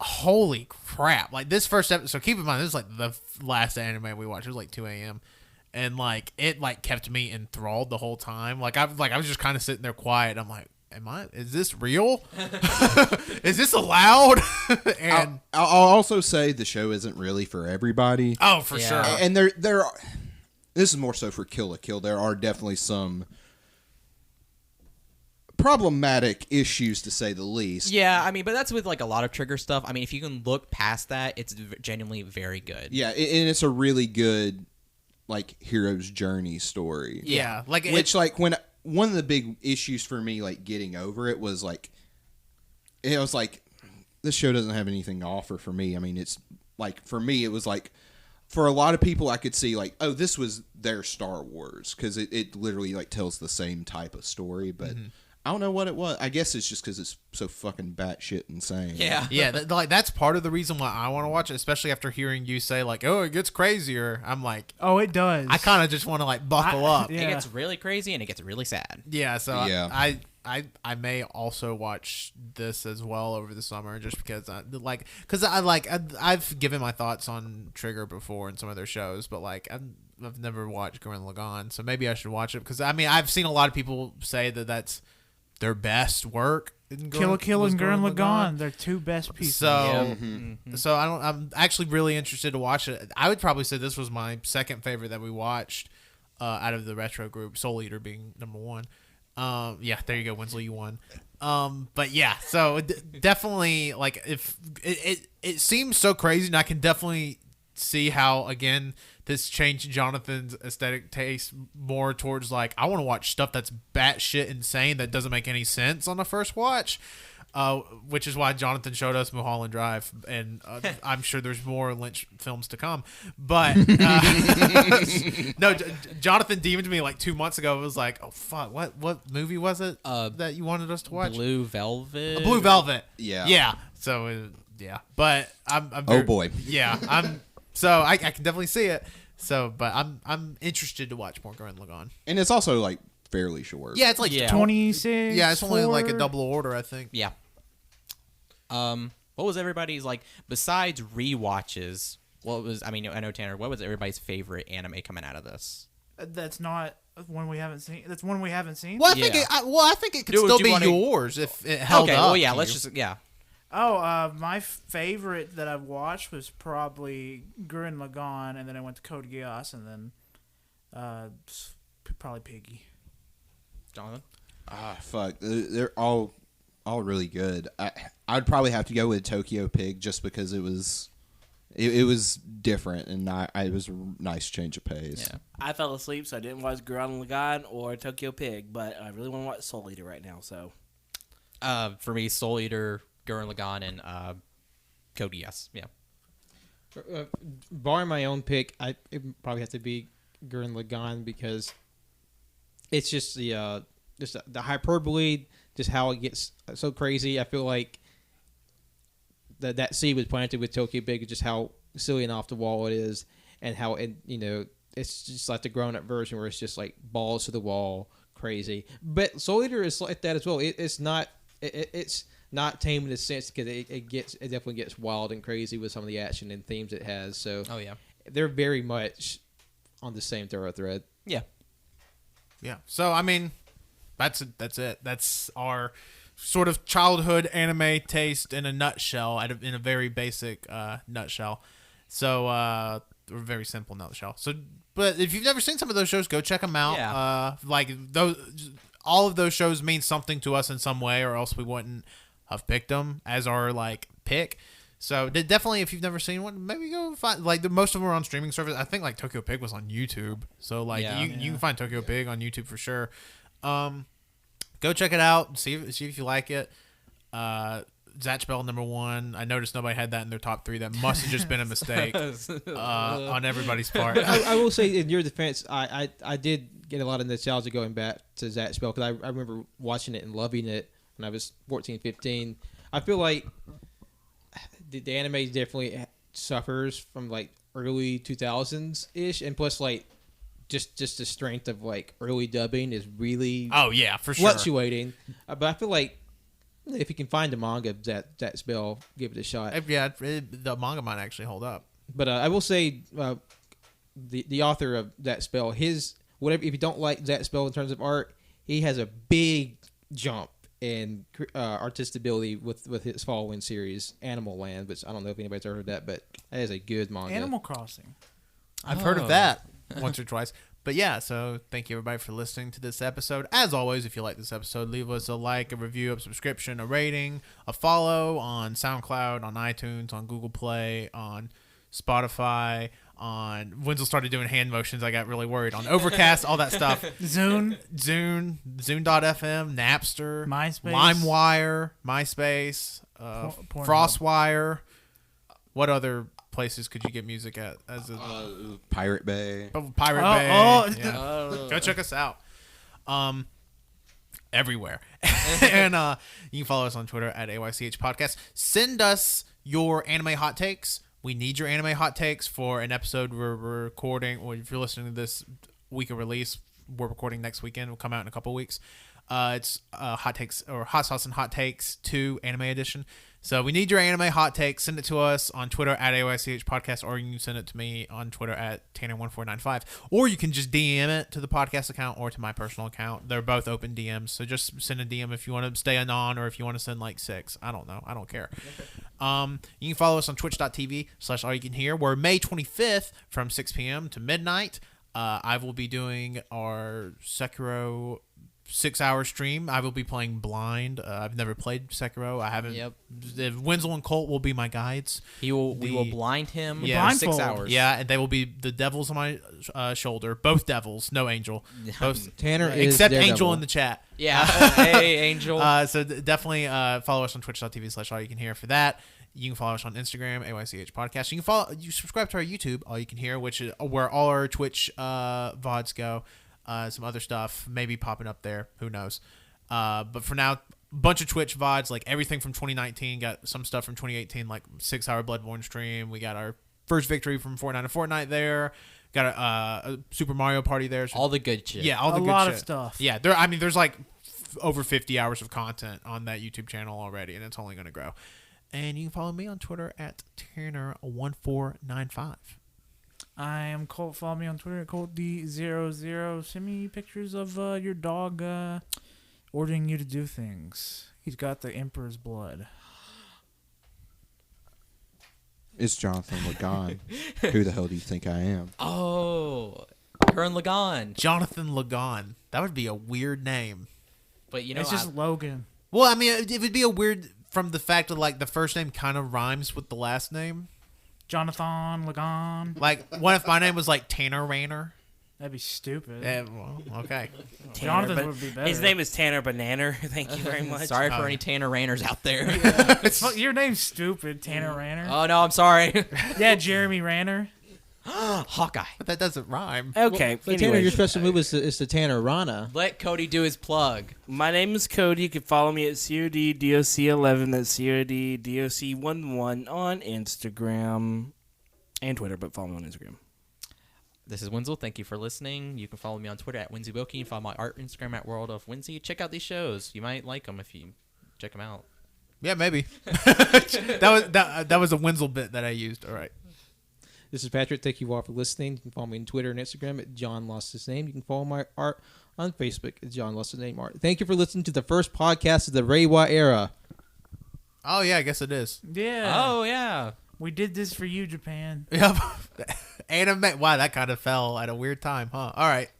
holy crap. Like this first episode, so keep in mind, this is like the last anime we watched. It was like 2 a.m. And like it like kept me enthralled the whole time. I was just kind of sitting there quiet. I'm like, is this real? Is this allowed? And I'll also say the show isn't really for everybody. oh, for Yeah. sure. And there are, this is more so for Kill la Kill. There are definitely some problematic issues to say the least. yeah, I mean, but that's with like a lot of trigger stuff. I mean, if you can look past that, it's genuinely very good. Yeah, and it's a really good like hero's journey story. Yeah, like Which like when one of the big issues for me like getting over it was like it was like this show doesn't have anything to offer for me. I mean, it's like for me it was like for a lot of people I could see like, oh, this was their Star Wars because it literally like tells the same type of story, but I don't know what it was. I guess it's just because it's so fucking batshit insane. Yeah. yeah, like that's part of the reason why I want to watch it, especially after hearing you say like, "Oh, it gets crazier." I'm like, Oh, it does. I kind of just want to like buckle up. yeah. It gets really crazy and it gets really sad. Yeah, so Yeah. I may also watch this as well over the summer just because I've given my thoughts on Trigger before and some of their shows, but like I've never watched Gurren Lagann, so maybe I should watch it because I mean I've seen a lot of people say that that's their best work. Kill la Kill and Gurren Lagann. They're two best pieces. So, so I'm actually really interested to watch it. I would probably say this was my second favorite that we watched out of the retro group. Soul Eater being number one. Yeah, there you go, Winslow, you won. But yeah, so definitely like if it seems so crazy, and I can definitely see how again this changed Jonathan's aesthetic taste more towards like I want to watch stuff that's batshit insane that doesn't make any sense on the first watch, which is why Jonathan showed us Mulholland Drive, and I'm sure there's more Lynch films to come. But no, Jonathan DM'd me like 2 months ago. It was like, oh fuck, what movie was it that you wanted us to watch? Blue Velvet. Blue Velvet. Yeah. Yeah. So yeah, but I'm Oh very, boy. yeah, so I can definitely see it. So, but I'm interested to watch more Gurren Lagann. And it's also like fairly short. Yeah, it's like Yeah. 26. yeah, it's only like a 4. double order, I think. Yeah. What was everybody's like besides rewatches? What was I mean? I know Tanner. What was everybody's favorite anime coming out of this? That's not one we haven't seen. That's one we haven't seen. Well, I think Yeah. I think it could Do still you be wanna- yours if it held Okay. up. Well, yeah. to Let's you. just yeah. Oh, my favorite that I've watched was probably Gurren Lagann, and then I went to Code Geass, and then probably Piggy. Jonathan. Ah, fuck. They're all really good. I'd probably have to go with Tokyo Pig just because it was different and it was a nice change of pace. Yeah. I fell asleep, so I didn't watch Gurren Lagann or Tokyo Pig, but I really want to watch Soul Eater right now. So For me, Soul Eater, Gurren Lagann, and Code Geass. Yeah. Barring my own pick, it probably have to be Gurren Lagann because it's just the hyperbole, just how it gets so crazy. I feel like that seed was planted with Tokyo Big, just how silly and off the wall it is, and how it's just like the grown up version where it's just like balls to the wall, crazy. But Soul Eater is like that as well. It's not tame in a sense because it definitely gets wild and crazy with some of the action and themes it has. So they're very much on the same thread. Yeah. Yeah. So I mean, that's it. That's our sort of childhood anime taste in a nutshell, in a very basic nutshell. So a very simple nutshell. So, but if you've never seen some of those shows, go check them out. Yeah. Like all of those shows mean something to us in some way, or else we wouldn't have picked them as our like pick. So definitely, if you've never seen one, maybe go find most of them are on streaming service. I think like Tokyo Pig was on YouTube, so like you can find Tokyo Pig on YouTube for sure. Go check it out. See if you like it. Zatch Bell #1. I noticed nobody had that in their top 3. That must have just been a mistake on everybody's part. I will say, in your defense, I did get a lot of nostalgia going back to Zatch Bell because I remember watching it and loving it when I was 14, 15. I feel like the anime definitely suffers from like early 2000s ish, and plus like just the strength of like early dubbing is really For sure fluctuating. But I feel like if you can find the manga Zatch Bell, give it a shot. The manga might actually hold up. But I will say the author of Zatch Bell, if you don't like Zatch Bell in terms of art, he has a big jump in artistic ability with his following series, Animal Land, which I don't know if anybody's ever heard of that, but that is a good manga. Animal Crossing. I've heard of that once or twice. But yeah, so thank you everybody for listening to this episode. As always, if you like this episode, leave us a like, a review, a subscription, a rating, a follow on SoundCloud, on iTunes, on Google Play, on Spotify, on Wenzel started doing hand motions. I got really worried. On Overcast, all that stuff. Zune.fm, Napster, MySpace, LimeWire, MySpace, FrostWire. What other places could you get music at? Pirate Bay. Pirate Bay. Yeah. Go check us out. Everywhere. And you can follow us on Twitter at AYCH Podcast. Send us your anime hot takes. We need your anime hot takes for an episode we're recording. Or if you're listening to this week of release, we're recording next weekend. It'll come out in a couple weeks. It's hot takes or hot sauce and hot takes 2 anime edition. So we need your anime hot takes. Send it to us on Twitter at AYCH Podcast, or you can send it to me on Twitter at Tanner1495, or you can just DM it to the podcast account or to my personal account. They're both open DMs, so just send a DM if you want to stay anon, or if you want to send like 6. I don't know. I don't care. You can follow us on twitch.tv/AllYouCanHear, where May 25th from 6 p.m. to midnight, I will be doing our Sekiro 6-hour stream. I will be playing blind. I've never played Sekiro. I haven't. Yep. Wenzel and Colt will be my guides. We will blind him Yeah. for 6 hours. Yeah, and they will be the devils on my shoulder. Both devils, no angel. Both, Tanner is except Daredevil. Angel in the chat. Yeah. Hey, Angel. So definitely follow us on twitch.tv/AllYouCanHear for that. You can follow us on Instagram, AYCH Podcast. You subscribe to our YouTube, All You Can Hear, which is where all our Twitch VODs go. Some other stuff maybe popping up there. Who knows? But for now, bunch of Twitch VODs, like everything from 2019. Got some stuff from 2018, like 6-hour Bloodborne stream. We got our first victory from Fortnite there. Got a Super Mario Party there. So, all the good shit. Yeah, all the a good lot shit. of stuff. Yeah, there's like over 50 hours of content on that YouTube channel already, and it's only going to grow. And you can follow me on Twitter at Tanner1495. I am Colt. Follow me on Twitter at ColtD00. Send me pictures of your dog ordering you to do things. He's got the Emperor's blood. It's Jonathan Lagann. Who the hell do you think I am? Oh, Gurren Lagann. Jonathan Lagann. That would be a weird name. But you know, It's just Logan. Well, I mean, it would be a weird from the fact that like the first name kind of rhymes with the last name. Jonathan Lagann. Like, what if my name was like Tanner Rayner? That'd be stupid. Well, okay. Jonathan But would be better. his name is Tanner Bananer. Thank you very much. Sorry for any Tanner Rainers out there. Your name's stupid, Tanner Ranner. Oh no, I'm sorry. Yeah, Jeremy Ranner. Hawkeye. But that doesn't rhyme. Okay. But Tanner, anyways. you're supposed to move is the Tanner Rana. Let Cody do his plug. My name is Cody. You can follow me at CODDOC11. That's CODDOC11 on Instagram and Twitter, but follow me on Instagram. This is Wenzel. Thank you for listening. You can follow me on Twitter at Winsy Wilkie. Follow my art Instagram at World of Winsy. Check out these shows. You might like them if you check them out. Yeah, maybe. that was a Wenzel bit that I used. All right. This is Patrick. Thank you all for listening. You can follow me on Twitter and Instagram at John Lost His Name. You can follow my art on Facebook at John Lost His Name Art. Thank you for listening to the first podcast of the Reiwa era. Oh yeah, I guess it is. Yeah. Oh yeah. We did this for you, Japan. Yep. Anime. Wow, that kind of fell at a weird time, huh? All right.